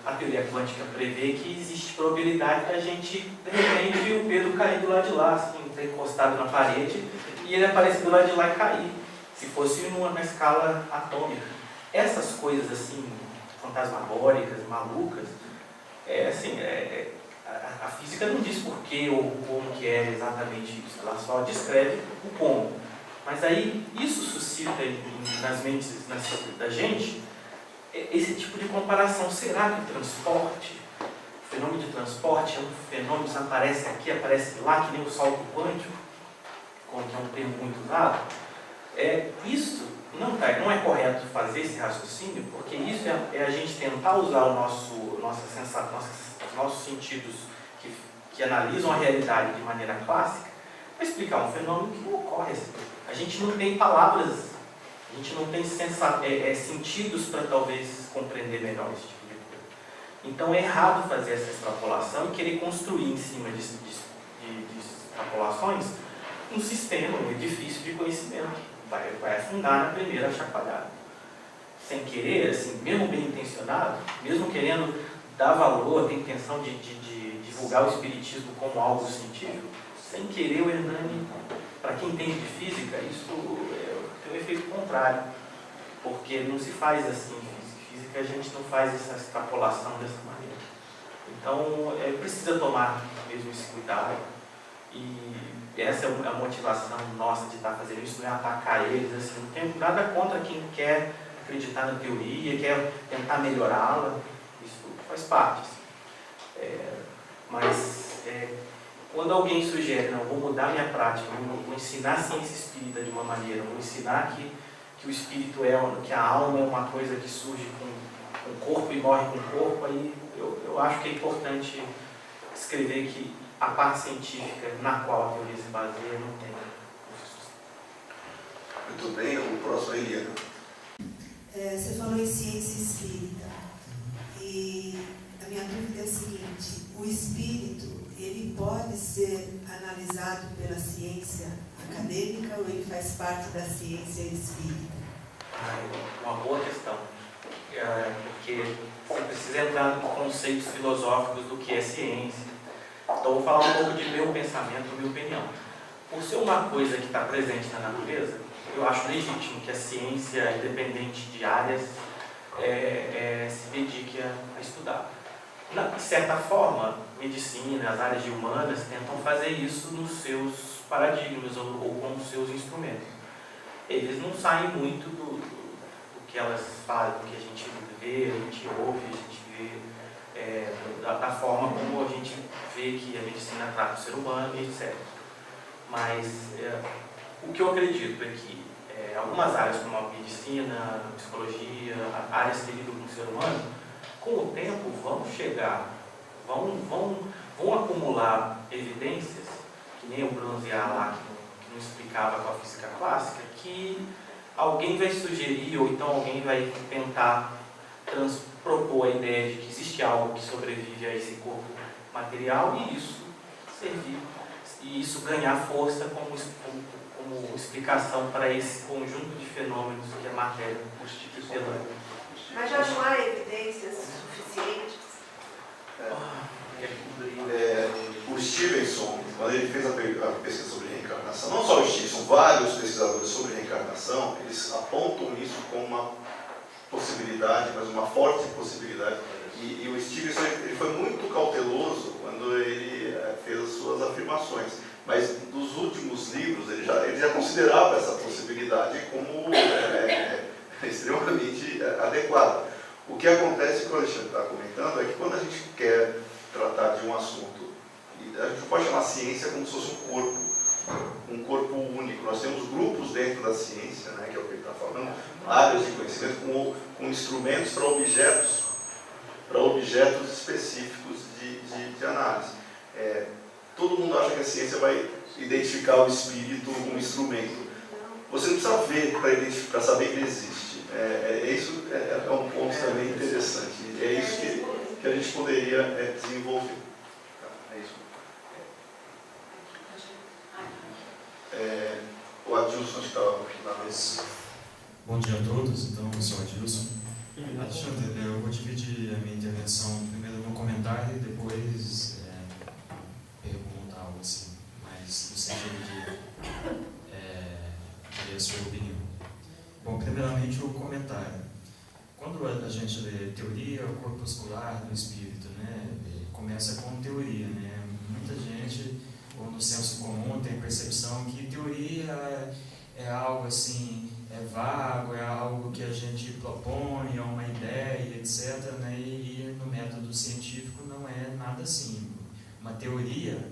a teoria quântica prevê que existe probabilidade da gente, de repente, o Pedro cair do lado de lá, assim, ter encostado na parede, e ele aparecer do lado de lá e cair, se fosse numa escala atômica. Essas coisas assim, fantasmagóricas, malucas, a física não diz por que ou como que é exatamente isso, ela só descreve o como. Mas aí isso suscita nas mentes da gente esse tipo de comparação. Será que o transporte, o fenômeno de transporte é um fenômeno que aparece aqui, aparece lá, que nem o salto quântico, como que é um termo muito usado? Isso não é correto fazer esse raciocínio, porque isso é a gente tentar usar os nossos sentidos que analisam a realidade de maneira clássica para explicar um fenômeno que não ocorre assim. A gente não tem palavras, a gente não tem sentidos para talvez compreender melhor esse tipo de coisa. Então é errado fazer essa extrapolação e querer construir em cima de extrapolações um sistema, um edifício de conhecimento. Vai afundar na primeira chacoalhada. Sem querer, assim, mesmo bem intencionado, mesmo querendo dar valor, ter intenção de divulgar o espiritismo como algo científico, sem querer o Hernani, para quem entende de física, isso tem um efeito contrário, porque não se faz assim em física, a gente não faz essa extrapolação dessa maneira. Então, precisa tomar mesmo esse cuidado, e essa é a motivação nossa de estar fazendo isso, não é atacar eles, assim, não tenho nada contra quem quer acreditar na teoria, quer tentar melhorá-la, isso faz parte. Mas quando alguém sugere, não, vou mudar minha prática, vou ensinar a ciência espírita de uma maneira, vou ensinar que o espírito que a alma é uma coisa que surge com o corpo e morre com o corpo, aí eu acho que é importante escrever que a parte científica na qual a teoria se baseia não tem. Muito bem, o próximo é Eliana. Você falou em ciência espírita, e a minha dúvida é a seguinte: o espírito, ele pode ser analisado pela ciência acadêmica ou ele faz parte da ciência espírita? Uma boa questão, porque você precisa entrar em conceitos filosóficos do que é ciência. Então, vou falar um pouco de meu pensamento, minha opinião. Por ser uma coisa que está presente na natureza, eu acho legítimo que a ciência, independente de áreas, se dedique a estudar. De certa forma, medicina, as áreas de humanas tentam fazer isso nos seus paradigmas ou com os seus instrumentos. Eles não saem muito do que elas fazem, do que a gente vê, a gente ouve, a gente vê, da forma como a gente vê que a medicina trata o ser humano e etc. Mas o que eu acredito é que algumas áreas como a medicina, a psicologia, áreas que lidam com o ser humano, com o tempo vão acumular evidências, que nem o Bronziak lá, que não explicava com a física clássica, que alguém vai sugerir, ou então alguém vai tentar propor a ideia de que existe algo que sobrevive a esse corpo material e isso servir, e isso ganhar força como como explicação para esse conjunto de fenômenos que a matéria constitui pela... Mas já não há evidências suficientes. O Stevenson, quando ele fez a pesquisa sobre reencarnação, não só o Stevenson, vários pesquisadores sobre reencarnação, eles apontam isso como uma possibilidade, mas uma forte possibilidade. E o Stevenson ele foi muito cauteloso quando ele fez as suas afirmações. Mas nos últimos livros ele já considerava essa possibilidade como extremamente adequada. O que acontece, que o Alexandre está comentando, é que quando a gente quer tratar de um assunto, a gente pode chamar a ciência como se fosse um corpo único. Nós temos grupos dentro da ciência, né, que é o que ele está falando, áreas de conhecimento com instrumentos para objetos específicos de análise. Todo mundo acha que a ciência vai identificar o espírito como instrumento. Você não precisa ver para saber que ele existe. Isso é um ponto também interessante. É isso que a gente poderia desenvolver. É isso. O Adilson estava na vez. Bom dia a todos, então eu sou o Adilson. Alexandre, eu vou dividir a minha intervenção primeiro no comentário e depois perguntar algo assim, mas no sentido de querer a sua opinião. Bom, primeiramente o comentário. Quando a gente lê teoria corpuscular do espírito, né, começa com teoria, né? Muita gente, ou no senso comum, tem a percepção que teoria é algo assim, vago, é algo que a gente propõe, é uma ideia, etc., né? E no método científico não é nada assim. Uma teoria,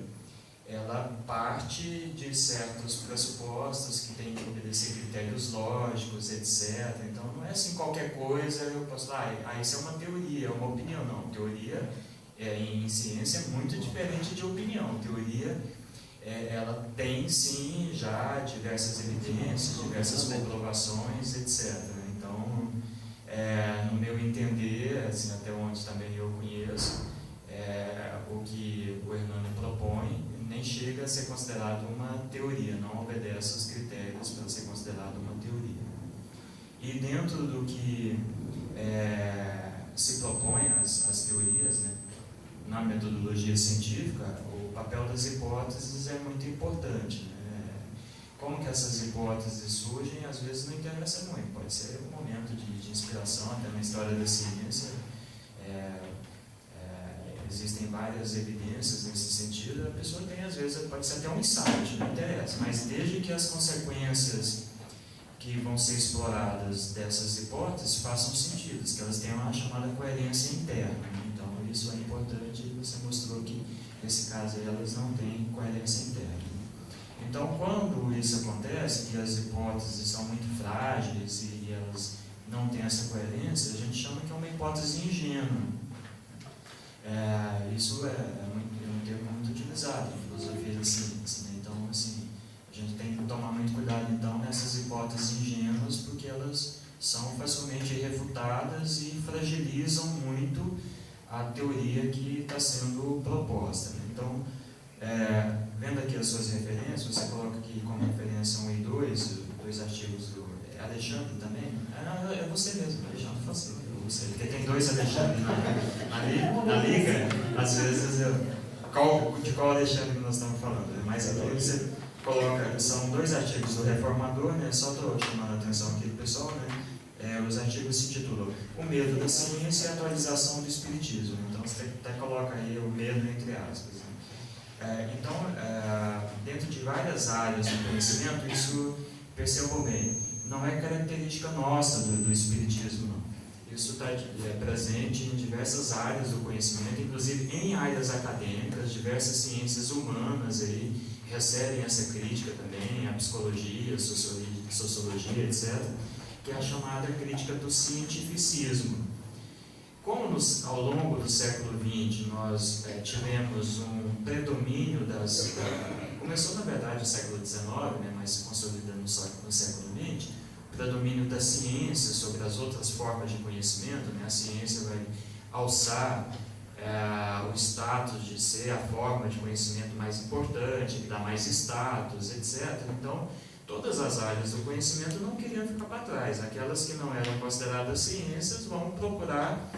ela parte de certos pressupostos que tem que obedecer critérios lógicos, etc. Então não é assim qualquer coisa, eu posso falar, isso é uma teoria, é uma opinião. Não, teoria em ciência é muito diferente de opinião. Teoria, ela tem sim já diversas evidências, diversas comprovações, etc. Então, no meu entender, assim, até onde também eu conheço, o que o Hernani propõe nem chega a ser considerado uma teoria, não obedece aos critérios para ser considerado uma teoria. E dentro do que se propõe as teorias, né, na metodologia científica, o papel das hipóteses é muito importante, né? Como que essas hipóteses surgem, às vezes não interessa muito, pode ser um momento de inspiração, até na história da ciência. Existem várias evidências nesse sentido, a pessoa tem, às vezes, pode ser até um insight, não interessa, mas desde que as consequências que vão ser exploradas dessas hipóteses façam sentido, que elas tenham a chamada coerência interna. Então, isso é importante e você mostrou que, nesse caso, elas não têm coerência interna. Então, quando isso acontece, que as hipóteses são muito frágeis e elas não têm essa coerência, a gente chama que é uma hipótese ingênua. Isso é um termo muito utilizado em filosofia da ciência, né? Então, assim, a gente tem que tomar muito cuidado, então, nessas hipóteses ingênuas, porque elas são facilmente refutadas e fragilizam muito a teoria que está sendo proposta, né? Então, vendo aqui as suas referências, você coloca aqui como referência 1 e 2, dois artigos do Alexandre também. É você mesmo, Alexandre Facil. Porque tem dois Alexandre na liga, às vezes de qual Alexandre nós estamos falando, mas aqui você coloca, são dois artigos do Reformador, né? Só estou chamando a atenção aqui do pessoal, né? Os artigos se intitulam O Medo da Ciência e a Atualização do Espiritismo. Então você até coloca aí o medo entre aspas, né? Então, dentro de várias áreas do conhecimento, isso, percebam bem, não é característica nossa do Espiritismo, não. Isso está presente em diversas áreas do conhecimento, inclusive em áreas acadêmicas, diversas ciências humanas aí recebem essa crítica também, a psicologia, a sociologia, etc., que é a chamada crítica do cientificismo. Como ao longo do século XX nós tivemos um predomínio começou na verdade no século XIX, né, mas se consolidando no século XX, predomínio da ciência sobre as outras formas de conhecimento, né? A ciência vai alçar o status de ser a forma de conhecimento mais importante, que dá mais status, etc. Então, todas as áreas do conhecimento não queriam ficar para trás. Aquelas que não eram consideradas ciências vão procurar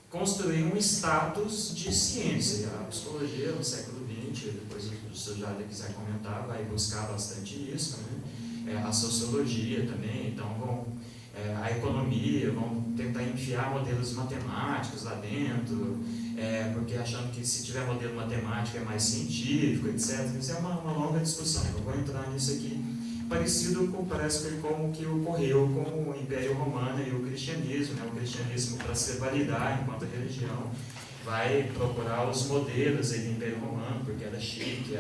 construir um status de ciência. A psicologia no século XX, depois o senhor já quiser comentar, vai buscar bastante isso, né? A sociologia também, então a economia, vão tentar enfiar modelos matemáticos lá dentro, porque achando que se tiver modelo matemático é mais científico, etc. Isso é uma longa discussão, não vou entrar nisso aqui. Parecido com o que ocorreu com o Império Romano e o cristianismo, né? O cristianismo, para se validar enquanto religião, vai procurar os modelos aí do Império Romano, porque era chique,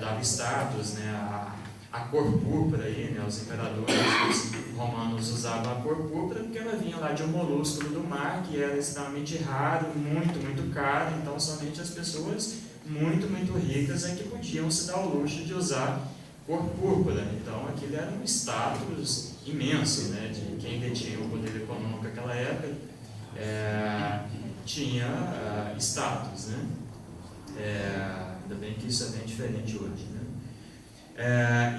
dava status, né? A cor púrpura aí, né? Os imperadores romanos usavam a cor púrpura porque ela vinha lá de um molúsculo do mar que era extremamente raro, muito, muito caro, então somente as pessoas muito, muito ricas é que podiam se dar o luxo de usar cor púrpura. Então aquilo era um status imenso, né? De quem detinha o poder econômico naquela época tinha status, né? Ainda bem que isso é bem diferente hoje, né?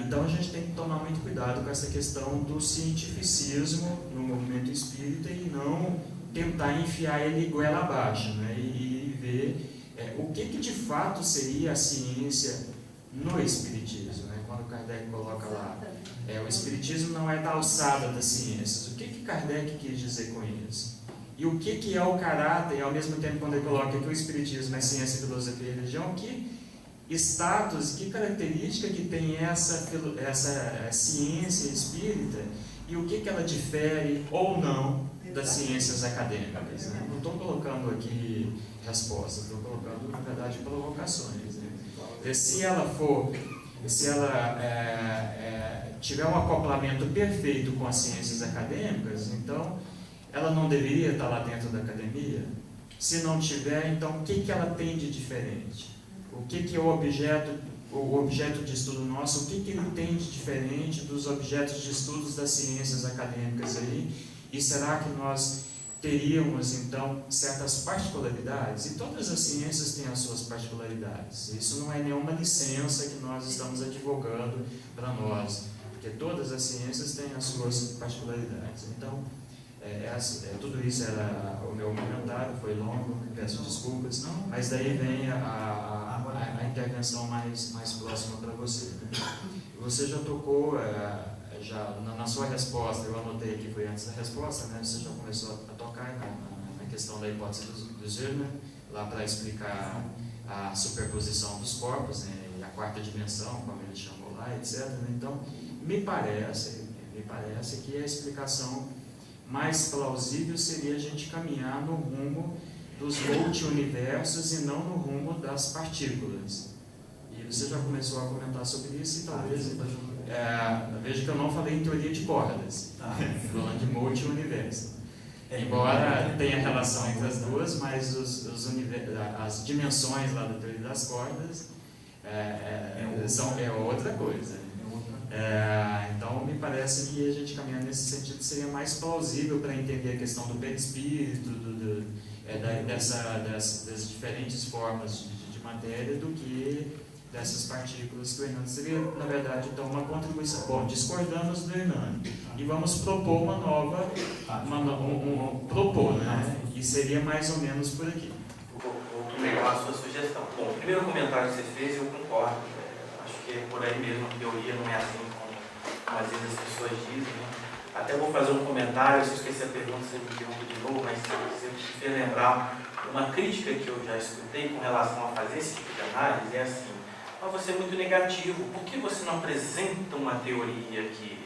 Então a gente tem que tomar muito cuidado com essa questão do cientificismo no movimento espírita e não tentar enfiar ele goela abaixo, né? E ver o que de fato seria a ciência no espiritismo, né? Quando Kardec coloca lá, o espiritismo não é da alçada das ciências. O que Kardec quis dizer com isso? E o que é o caráter, e ao mesmo tempo quando ele coloca que o espiritismo é ciência, filosofia e religião, que status, que característica que tem essa ciência espírita e o que ela difere ou não das ciências acadêmicas, né? Não estou colocando aqui respostas, estou colocando, na verdade, provocações, né? Se ela tiver um acoplamento perfeito com as ciências acadêmicas, então ela não deveria estar lá dentro da academia? Se não tiver, então o que ela tem de diferente? O que é o objeto de estudo nosso, o que ele tem de diferente dos objetos de estudos das ciências acadêmicas aí? E será que nós teríamos, então, certas particularidades? E todas as ciências têm as suas particularidades. Isso não é nenhuma licença que nós estamos advogando para nós, porque todas as ciências têm as suas particularidades. Então, tudo isso era o meu comentário, foi longo, peço desculpas, mas daí vem a intervenção mais próxima para você, né? Você já tocou, na sua resposta, eu anotei aqui, foi antes da resposta, né? Você já começou a tocar na questão da hipótese do Zillmer, lá para explicar a superposição dos corpos, né? E a quarta dimensão, como ele chamou lá, etc. Então, me parece que a explicação mais plausível seria a gente caminhar no rumo dos multi-universos e não no rumo das partículas. E você já começou a comentar sobre isso, e talvez veja que eu não falei em teoria de cordas, falando de multi-universo. Embora tenha relação entre as duas, mas as dimensões lá da teoria das cordas é outra coisa. Então, me parece que a gente caminhar nesse sentido seria mais plausível para entender a questão do perispírito, das diferentes formas de matéria, do que dessas partículas que o Hernando seria, na verdade, então, uma contribuição. Bom, discordamos do Hernando e vamos propor uma nova, né? E seria mais ou menos por aqui. Vou pegar a sua sugestão. Bom, o primeiro comentário que você fez, eu concordo. Acho que é por aí mesmo, a teoria não é assim como às vezes as pessoas dizem, né? Até vou fazer um comentário, se eu esqueci a pergunta, você me pergunta de novo, mas se eu te fez lembrar, uma crítica que eu já escutei com relação a fazer esse tipo de análise é assim: mas você é muito negativo, por que você não apresenta uma teoria que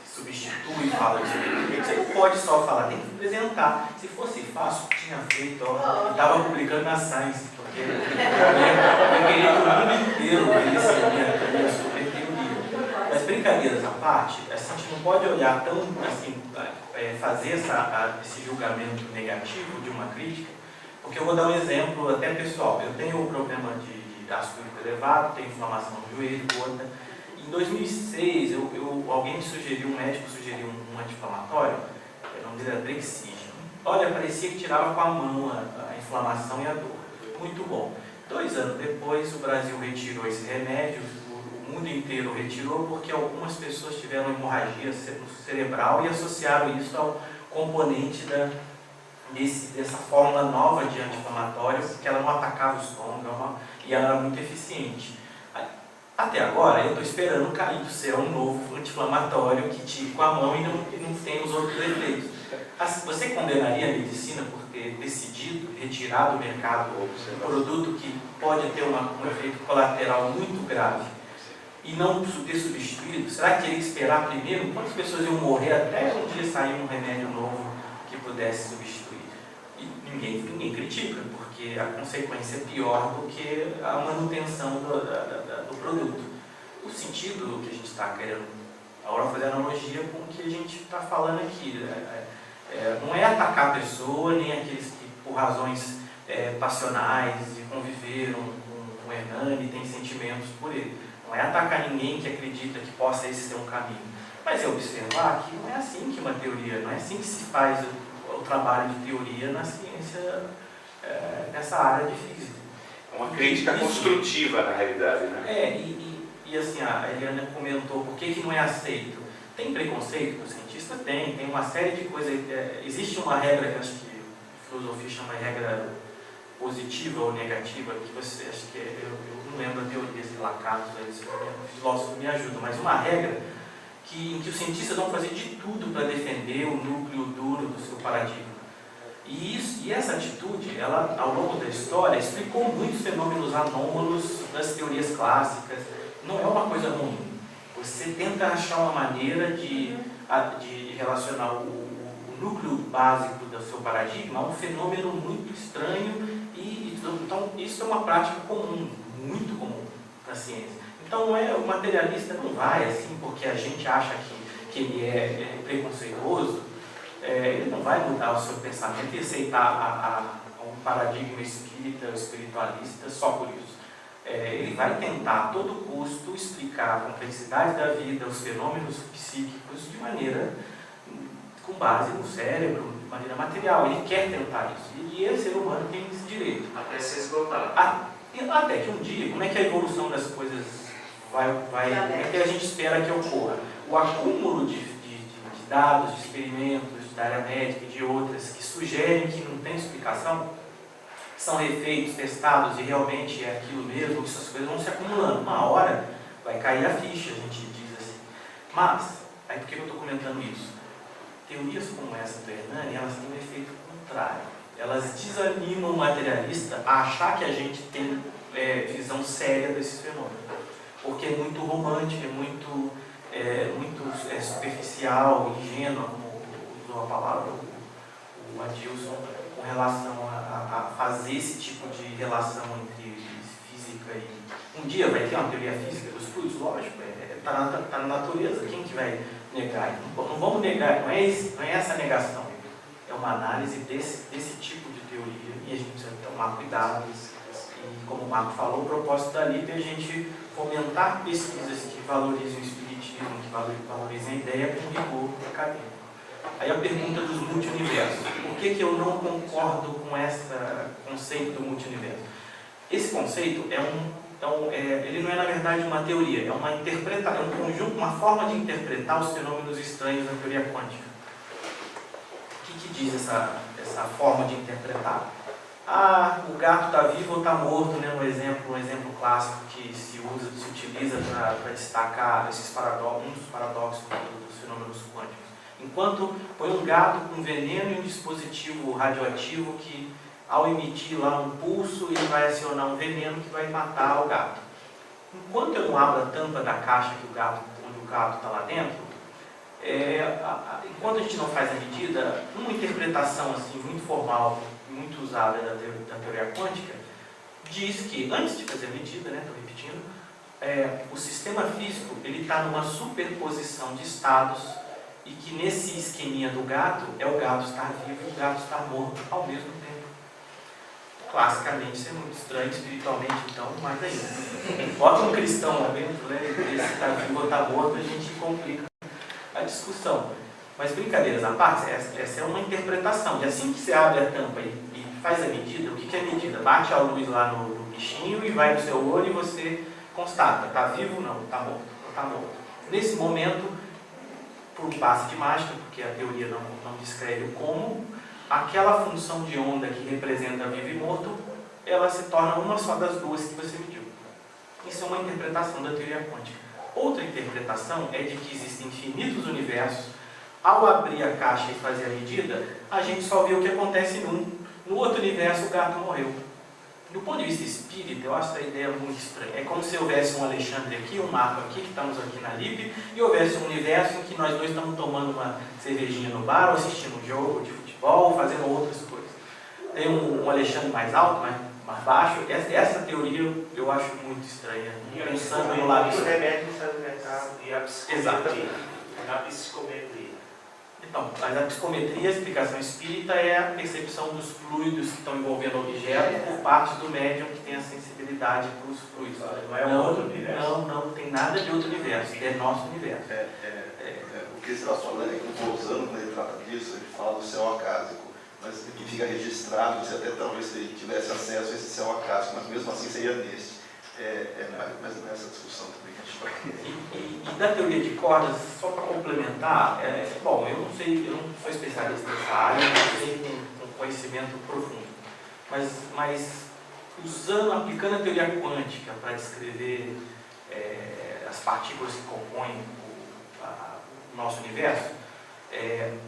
substitui e fala disso? Porque você não pode só falar, tem que apresentar. Se fosse fácil, tinha feito, estava publicando na Science, porque eu queria que o mundo inteiro visse a minha super teoria. Mas brincadeiras à parte, a gente não pode olhar tão assim, fazer esse julgamento negativo de uma crítica, porque eu vou dar um exemplo até pessoal. Eu tenho um problema de ácido úrico elevado, tenho inflamação no joelho, gota. Em 2006, alguém me sugeriu, um médico sugeriu um anti-inflamatório, o nome dele era Brexige. Olha, parecia que tirava com a mão a inflamação e a dor. Muito bom. 2 anos depois, o Brasil retirou esse remédio, o o mundo inteiro retirou porque algumas pessoas tiveram hemorragia cerebral e associaram isso ao componente dessa fórmula nova de anti-inflamatório, porque ela não atacava o estômago e ela era muito eficiente. Até agora, eu estou esperando cair do céu um novo anti-inflamatório que tire com a mão e não tem os outros efeitos. Você condenaria a medicina por ter decidido retirar do mercado um produto que pode ter um efeito colateral muito grave e não ter substituído? Será que teria que esperar primeiro? Quantas pessoas iam morrer até um dia sair um remédio novo que pudesse substituir? E ninguém critica, porque a consequência é pior do que a manutenção do produto. O sentido que a gente está querendo agora fazer analogia com o que a gente está falando aqui. Não é atacar a pessoa, nem aqueles que, por razões passionais, conviveram com o Hernani e têm sentimentos por ele. Não é atacar ninguém que acredita que possa esse ser um caminho. Mas é observar que não é assim que uma teoria, não é assim que se faz o trabalho de teoria na ciência, nessa área de física. É uma crítica construtiva, na realidade, né? E assim, a Eliana comentou por que não é aceito. Tem preconceito do cientista? Tem uma série de coisas. Existe uma regra que acho que a filosofia chama de regra positiva ou negativa, que você, acho que eu não lembro a teoria de Lacato, os filósofos me ajudam, mas uma regra em que os cientistas vão fazer de tudo para defender o núcleo duro do seu paradigma. E essa atitude, ela, ao longo da história, explicou muitos fenômenos anômalos das teorias clássicas. Não é uma coisa ruim. Você tenta achar uma maneira de relacionar o núcleo básico do seu paradigma a um fenômeno muito estranho. Então, isso é uma prática comum, muito comum na ciência. Então, o materialista não vai assim porque a gente acha que ele é preconceituoso. Ele não vai mudar o seu pensamento e aceitar um paradigma espírita ou espiritualista só por isso. Ele vai tentar a todo custo explicar a complexidade da vida, os fenômenos psíquicos de maneira, com base no cérebro, de maneira material. Ele quer tentar isso. E o ser humano tem esse direito. Até se esgotar. Até que um dia, como é que a evolução das coisas como é que a gente espera que ocorra? O acúmulo de dados, de experimentos, da área médica e de outras que sugerem que não tem explicação, são refeitos, testados e realmente é aquilo mesmo, essas coisas vão se acumulando. Uma hora vai cair a ficha, a gente diz assim. Mas, aí por que eu estou comentando isso? Teorias como essa do Hernani, elas têm um efeito contrário. Elas desanimam o materialista a achar que a gente tem visão séria desses fenômenos. Porque é muito romântico, é muito superficial, ingênua, como usou a palavra o Adilson, com relação a fazer esse tipo de relação entre física e... Um dia vai ter uma teoria física dos fluidos, lógico, está na natureza, quem que vai negar? Não vamos negar, não é essa negação, é uma análise desse tipo de teoria e a gente precisa tomar cuidado. E como o Marco falou, o propósito da LIP é a gente fomentar pesquisas que valorizem o espiritismo, que valorizem a ideia com rigor acadêmico. Aí a pergunta dos multiuniversos. Por que eu não concordo com esse conceito do multiuniverso? Esse conceito ele não é, na verdade, uma teoria, é uma interpretação, é um conjunto, uma forma de interpretar os fenômenos estranhos da teoria quântica. O que diz essa forma de interpretar? O gato está vivo ou está morto, né? Um exemplo clássico que se utiliza para destacar um dos paradoxos dos fenômenos quânticos. Enquanto põe um gato com veneno e um dispositivo radioativo que, ao emitir lá um pulso, ele vai acionar um veneno que vai matar o gato. Enquanto eu não abro a tampa da caixa onde o gato está lá dentro, enquanto a gente não faz a medida, uma interpretação assim, muito formal, muito usada da teoria quântica, diz que, antes de fazer a medida, estou repetindo, o sistema físico está numa superposição de estados e que nesse esqueminha do gato, o gato estar vivo e o gato estar morto ao mesmo tempo. Classicamente, isso é muito estranho, espiritualmente, então, mais ainda. Bota um cristão lá dentro, esse está vivo ou está morto, a gente complica a discussão. Mas brincadeiras à parte, essa é uma interpretação. E assim que você abre a tampa e faz a medida, o que é a medida? Bate a luz lá no bichinho e vai no seu olho e você constata, está vivo ou não, está morto, ou está morto. Nesse momento, por um passe de mágica, porque a teoria não descreve como, aquela função de onda que representa vivo e morto, ela se torna uma só das duas que você mediu. Isso é uma interpretação da teoria quântica. Outra interpretação é de que existem infinitos universos. Ao abrir a caixa e fazer a medida, a gente só vê o que acontece num. No outro universo, o gato morreu. Do ponto de vista espírita, eu acho essa ideia muito estranha. É como se houvesse um Alexandre aqui, um Marco aqui, que estamos aqui na LIP, e houvesse um universo em que nós dois estamos tomando uma cervejinha no bar, ou assistindo um jogo de futebol, fazendo outras coisas. Tem um Alexandre mais alto, mais baixo. Essa teoria eu acho muito estranha. Pensando no lado Isso remete ao mercado e à psicometria. A psicometria. Então, mas a psicometria, a explicação espírita, é a percepção dos fluidos que estão envolvendo o objeto por parte do médium que tem a sensibilidade para os fluidos. Não é outro universo? Não tem nada de outro universo, é nosso universo. O que você está falando é que o Bolzano, quando ele trata disso, ele fala do céu acásico, mas que fica registrado, você até talvez tivesse acesso a esse céu acásico, mas mesmo assim seria nesse. Mais ou menos essa discussão também que a gente vai. E da teoria de cordas, só para complementar, bom, eu não sou especialista nessa área, não sei com conhecimento profundo, mas aplicando a teoria quântica para descrever as partículas que compõem o nosso universo,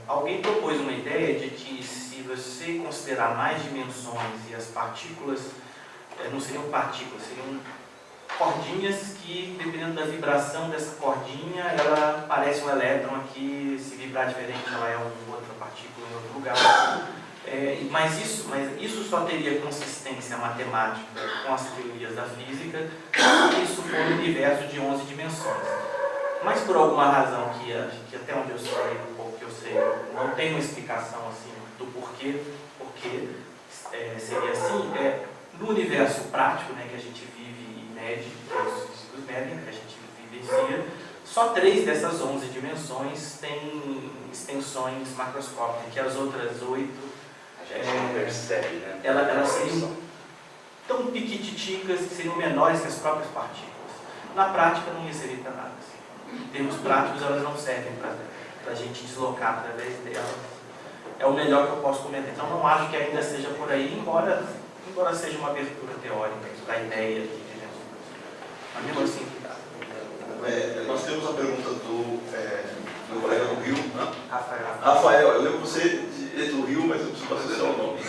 alguém propôs uma ideia de que se você considerar mais dimensões e as partículas não seriam partículas, seriam cordinhas que, dependendo da vibração dessa cordinha, ela parece um elétron aqui, se vibrar diferente ela é uma outra partícula em outro lugar. Mas isso só teria consistência matemática com as teorias da física se isso for um universo de 11 dimensões. Mas por alguma razão que até onde eu sei, um pouco que eu sei, não tem uma explicação assim do porquê seria assim, no universo prático, né, que a gente vive e mede, que os físicos medem, que a gente vivencia, só 3 dessas 11 dimensões têm extensões macroscópicas, que as outras 8 a gente não percebe, né? Elas seriam tão piquititicas que seriam menores que as próprias partículas. Na prática não ia servir para nada. Assim. Em termos práticos, elas não servem para a gente deslocar através delas. É o melhor que eu posso comentar. Então não acho que ainda seja por aí, embora seja uma abertura teórica da ideia de mas mesmo assim, nós temos a pergunta do colega do Rio, né? Rafael, eu lembro você do Rio, mas eu preciso fazer o seu nome.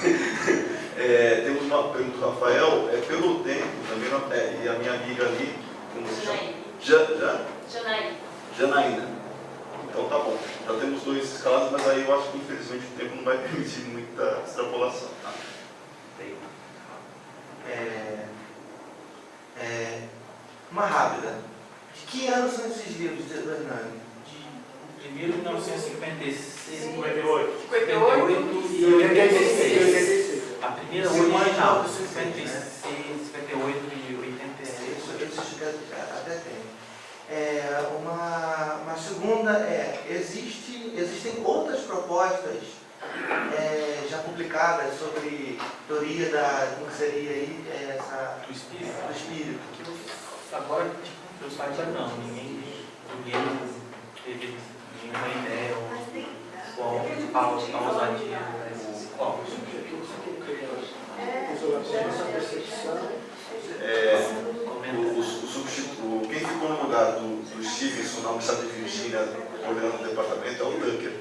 Temos uma pergunta do Rafael, pelo tempo também, e a minha amiga ali, como se chama? Janaína. Então tá bom, já temos 2 casos, mas aí eu acho que infelizmente o tempo não vai permitir muita extrapolação. Tá? Uma rápida. De que ano são esses livros do Hernani? De 1956, 58. 58 e 86. A primeira original, 56, 58 e 86. Até tem. Uma segunda existem outras propostas já publicadas sobre teoria como seria aí Do espírito? do espírito. Agora, eu saiba não, ninguém teve nenhuma ideia ou a ousadia. Quem ficou no lugar do Stevenson na Universidade de Virgínia, coordenando o departamento, é o Tucker.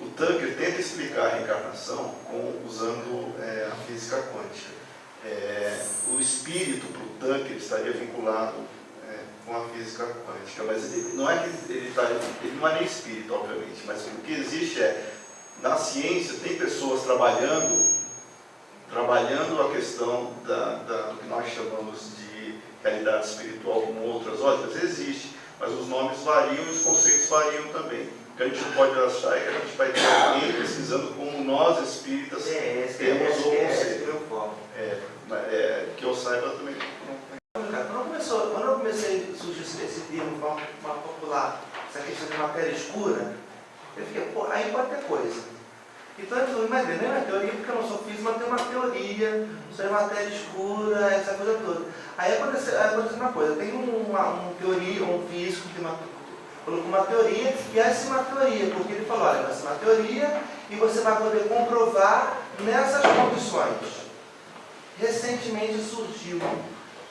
O Tucker tenta explicar a reencarnação usando a física quântica. O espírito para o Tucker estaria vinculado com a física quântica, mas ele não é nem espírito, obviamente, mas o que existe na ciência, tem pessoas trabalhando a questão do que nós chamamos de realidade espiritual como outras óticas, existe, mas os nomes variam e os conceitos variam também. O que a gente não pode achar é que a gente vai ter alguém pesquisando como nós espíritas temos o conceito. Que eu saiba também. Quando eu comecei a surgir esse termo popular, essa questão de matéria escura, eu fiquei, aí pode ter coisa. Então, eu imaginei, não é uma teoria porque eu não sou físico, mas tem uma teoria sobre matéria escura, essa coisa toda. Aí aconteceu uma coisa, tem um físico que colocou uma teoria, e essa é uma teoria, porque ele falou, olha, vai ser uma teoria e você vai poder comprovar nessas condições. Recentemente surgiu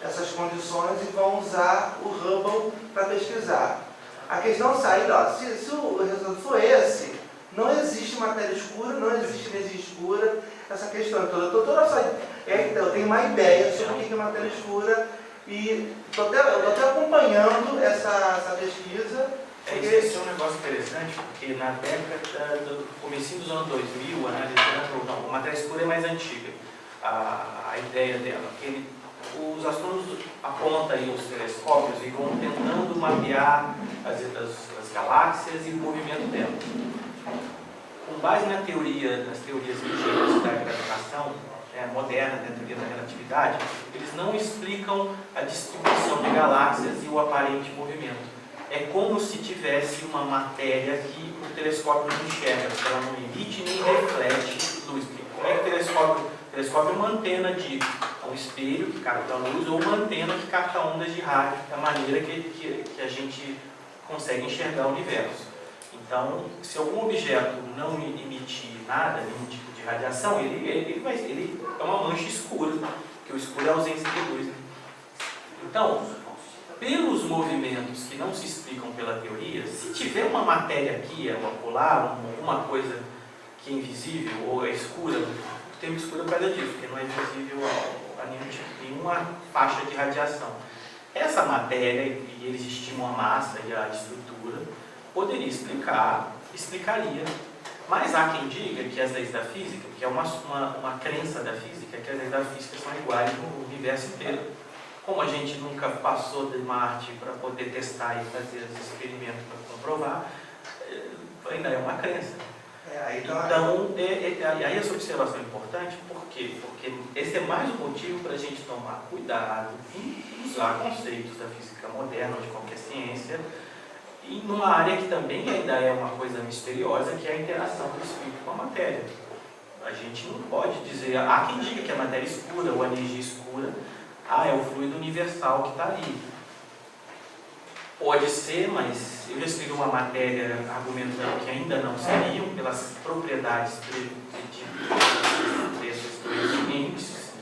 essas condições e vão usar o Hubble para pesquisar. A questão sai, se o resultado for esse, não existe matéria escura, não existe energia escura, essa questão toda. Eu tenho uma ideia sobre o que é matéria escura e estou até acompanhando essa pesquisa. Esse é um negócio interessante, porque na década do comecinho dos anos 2000, analisando, a matéria escura é mais antiga, a ideia dela, que os astrônomos apontam aí os telescópios e vão tentando mapear as galáxias e o movimento delas. Com base nas teorias ligeiras da gravitação moderna, da teoria da relatividade, eles não explicam a distribuição de galáxias e o aparente movimento. É como se tivesse uma matéria que o telescópio não enxerga, porque ela não emite nem reflete luz. Como é que o telescópio é uma antena de um espelho que capta luz ou uma antena que capta ondas de rádio, da maneira que a gente consegue enxergar o universo. Então, se algum objeto não emitir nada, nenhum tipo de radiação, ele é uma mancha escura, porque o escuro é a ausência de luz. Né? Então, pelos movimentos que não se explicam pela teoria, se tiver uma matéria aqui, acolá, alguma coisa que é invisível ou é escura, o termo escuro é por causa disso, porque não é visível a nenhuma faixa de radiação. Essa matéria, e eles estimam a massa e a estrutura, poderia explicaria. Mas há quem diga que as leis da física, que é uma crença da física, que as leis da física são iguais no universo inteiro. Como a gente nunca passou de Marte para poder testar e fazer esse experimento para comprovar, ainda é uma crença. Então, aí essa observação é importante, por quê? Porque esse é mais um motivo para a gente tomar cuidado em usar conceitos da física moderna ou de qualquer ciência, e numa área que também ainda é uma coisa misteriosa, que é a interação do espírito com a matéria. A gente não pode dizer, há quem diga que a matéria escura ou a energia escura, é o fluido universal que está ali. Pode ser, mas eu já escrevi uma matéria argumentando que ainda não seriam, pelas propriedades desses dois índices,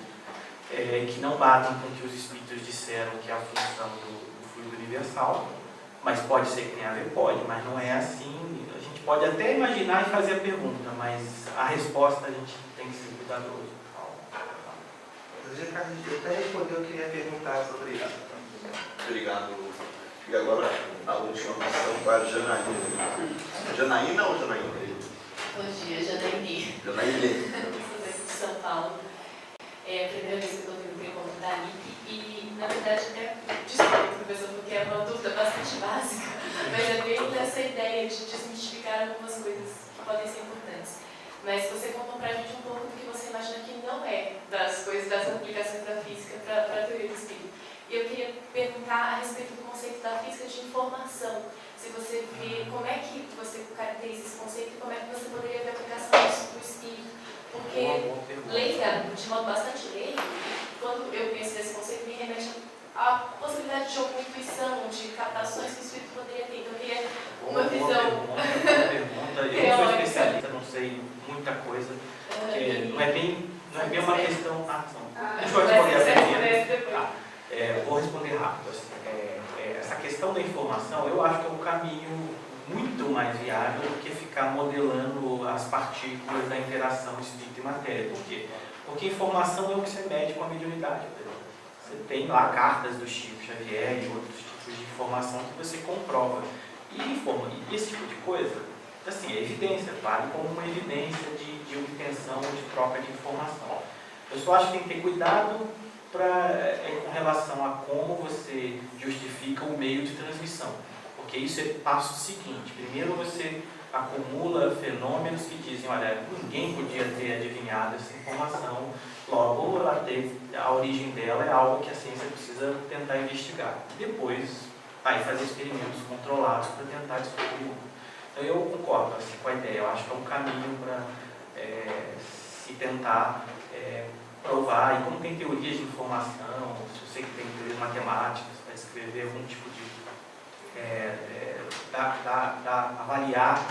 que não batem com o que os espíritos disseram que é a função do fluido universal. Mas pode ser que tenha a ver? Pode, mas não é assim. A gente pode até imaginar e fazer a pergunta, mas a resposta a gente tem que ser cuidadoso. Eu até respondeu, eu queria perguntar sobre isso. Obrigado. E agora a última questão para a Janaína. Janaína ou Janaína? Bom dia, Janaína. Janaína. Sou daqui de São Paulo. É a primeira vez que eu estou vindo como da NIP e, na verdade, até desculpa, professor, porque é uma dúvida bastante básica, mas é bem dessa ideia de desmistificar algumas coisas que podem ser importantes. Mas você contou para a gente um pouco do que você imagina que não é das coisas, das aplicações da física para a teoria do espírito. E eu queria perguntar a respeito do conceito da física de informação. Se você vê, como é que você caracteriza esse conceito e como é que você poderia ver a aplicação disso para o espírito? Porque, leiga, de modo bastante leigo, quando eu penso nesse conceito, me remete a possibilidade de alguma intuição, de captações que o espírito poderia ter. Então, eu queria uma visão. Eu sou especialista, não sei muita coisa, porque não é bem uma questão. Deixa eu responder a primeira. Vou responder rápido. Essa questão da informação, eu acho que é um caminho muito mais viável do que ficar modelando as partículas da interação espírito e matéria. Por quê? Porque informação é o que você mede com a mediunidade. Você tem lá cartas do Chico Xavier e outros tipos de informação que você comprova. E esse tipo de coisa, assim, é evidência, vale como uma evidência de obtenção ou de troca de informação. Eu só acho que tem que ter cuidado com relação a como você justifica o meio de transmissão. Porque isso é o passo seguinte. Primeiro você acumula fenômenos que dizem, olha, ninguém podia ter adivinhado essa informação, logo a origem dela é algo que a ciência precisa tentar investigar. Depois, fazer experimentos controlados para tentar descobrir. Então eu concordo com a ideia, eu acho que é um caminho se tentar provar, e como tem teorias de informação, se eu sei que tem teorias matemáticas para escrever algum tipo de avaliar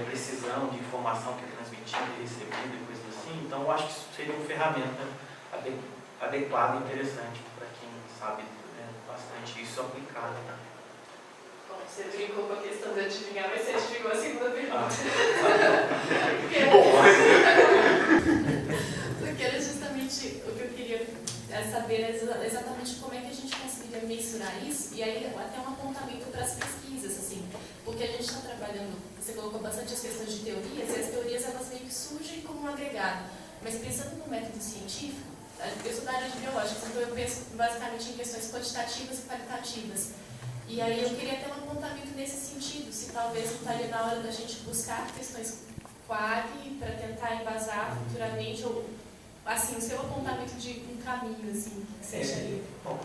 precisão de informação que é transmitida e recebida e coisas assim, então eu acho que isso seria uma ferramenta adequada e interessante para quem sabe bastante isso aplicado. Bom, você brincou com a questão de adivinhar, mas você adivinhou a segunda pergunta. Porque era justamente o que eu queria saber, exatamente como é que a gente conseguiria mensurar isso, e aí até um apontamento para as pesquisas, assim, porque a gente está trabalhando, você colocou bastante as questões de teorias, e as teorias elas meio que surgem como um agregado, mas pensando no método científico, eu sou da área de biológicas, então eu penso basicamente em questões quantitativas e qualitativas. E aí eu queria ter um apontamento nesse sentido, se talvez não estaria na hora da gente buscar questões quali para tentar embasar futuramente, ou assim, o seu apontamento de um caminho, assim, que você acharia? Bom,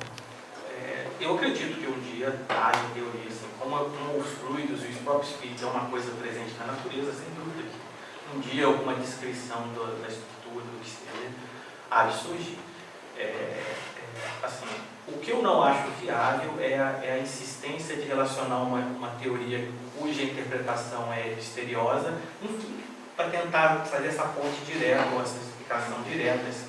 eu acredito que um dia haja teoria, assim, como os fluidos e os próprios espíritos é uma coisa presente na natureza, sem dúvida que um dia alguma descrição da estrutura, do que seja, há de surgir. Assim, o que eu não acho viável é a insistência de relacionar uma teoria cuja interpretação é misteriosa, enfim, para tentar fazer essa ponte direta, ou essa explicação direta, essa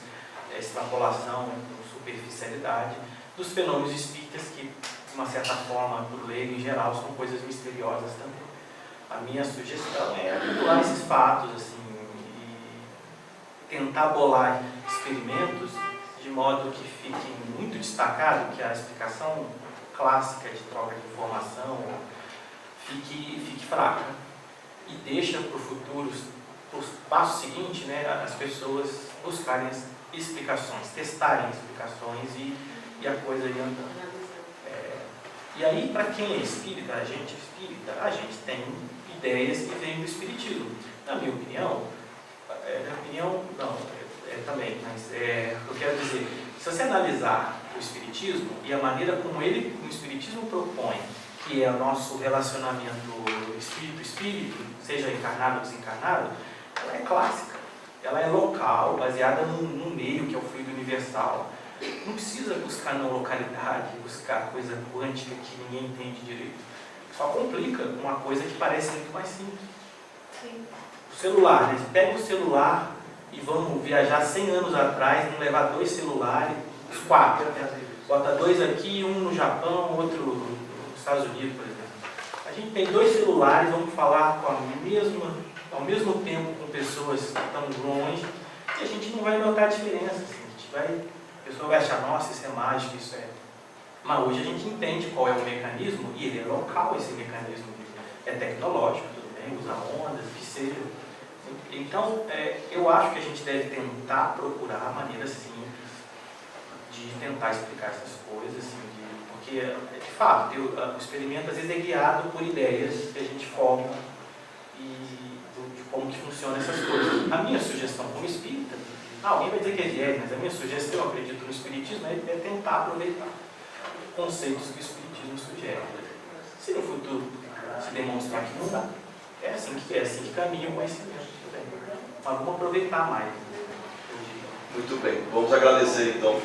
extrapolação com superficialidade dos fenômenos espíritas que, de uma certa forma, para o leigo em geral, são coisas misteriosas também. A minha sugestão é acumular esses fatos, assim, e tentar bolar experimentos de modo que fique muito destacado que a explicação clássica de troca de informação fique fraca e deixa para o futuro, para o passo seguinte, né, as pessoas buscarem as explicações, testarem explicações e a coisa ir andando. E aí, para quem é espírita, a gente tem ideias que vêm do espiritismo. Na minha opinião, também, mas eu quero dizer, se você analisar o espiritismo e a maneira como o espiritismo propõe, que é o nosso relacionamento espírito-espírito, seja encarnado ou desencarnado, ela é clássica, ela é local, baseada num meio que é o fluido universal. Não precisa buscar não localidade, buscar coisa quântica que ninguém entende direito. Só complica com uma coisa que parece muito mais simples. Sim. O celular, né? Você pega o celular e vamos viajar 100 anos atrás, vamos levar 2 celulares, os 4, né? Bota 2 aqui, um no Japão, outro nos Estados Unidos, por exemplo. A gente tem 2 celulares, vamos falar ao mesmo tempo com pessoas que estão longe, e a gente não vai notar a diferença. Assim. A pessoa vai achar, nossa, isso é mágico, isso é... Mas hoje a gente entende qual é o mecanismo, e ele é local, esse mecanismo. É tecnológico, tudo bem, usa ondas, que seja. Então, eu acho que a gente deve tentar procurar maneiras simples de tentar explicar essas coisas, assim, porque, de fato, o experimento às vezes é guiado por ideias que a gente forma e de como que funcionam essas coisas. A minha sugestão como espírita, alguém vai dizer que é viés, mas a minha sugestão, eu acredito no espiritismo, é tentar aproveitar conceitos que o espiritismo sugere. Se no futuro se demonstrar que não dá, é assim que caminha o conhecimento. Mas vamos aproveitar mais. Muito bem, vamos agradecer então.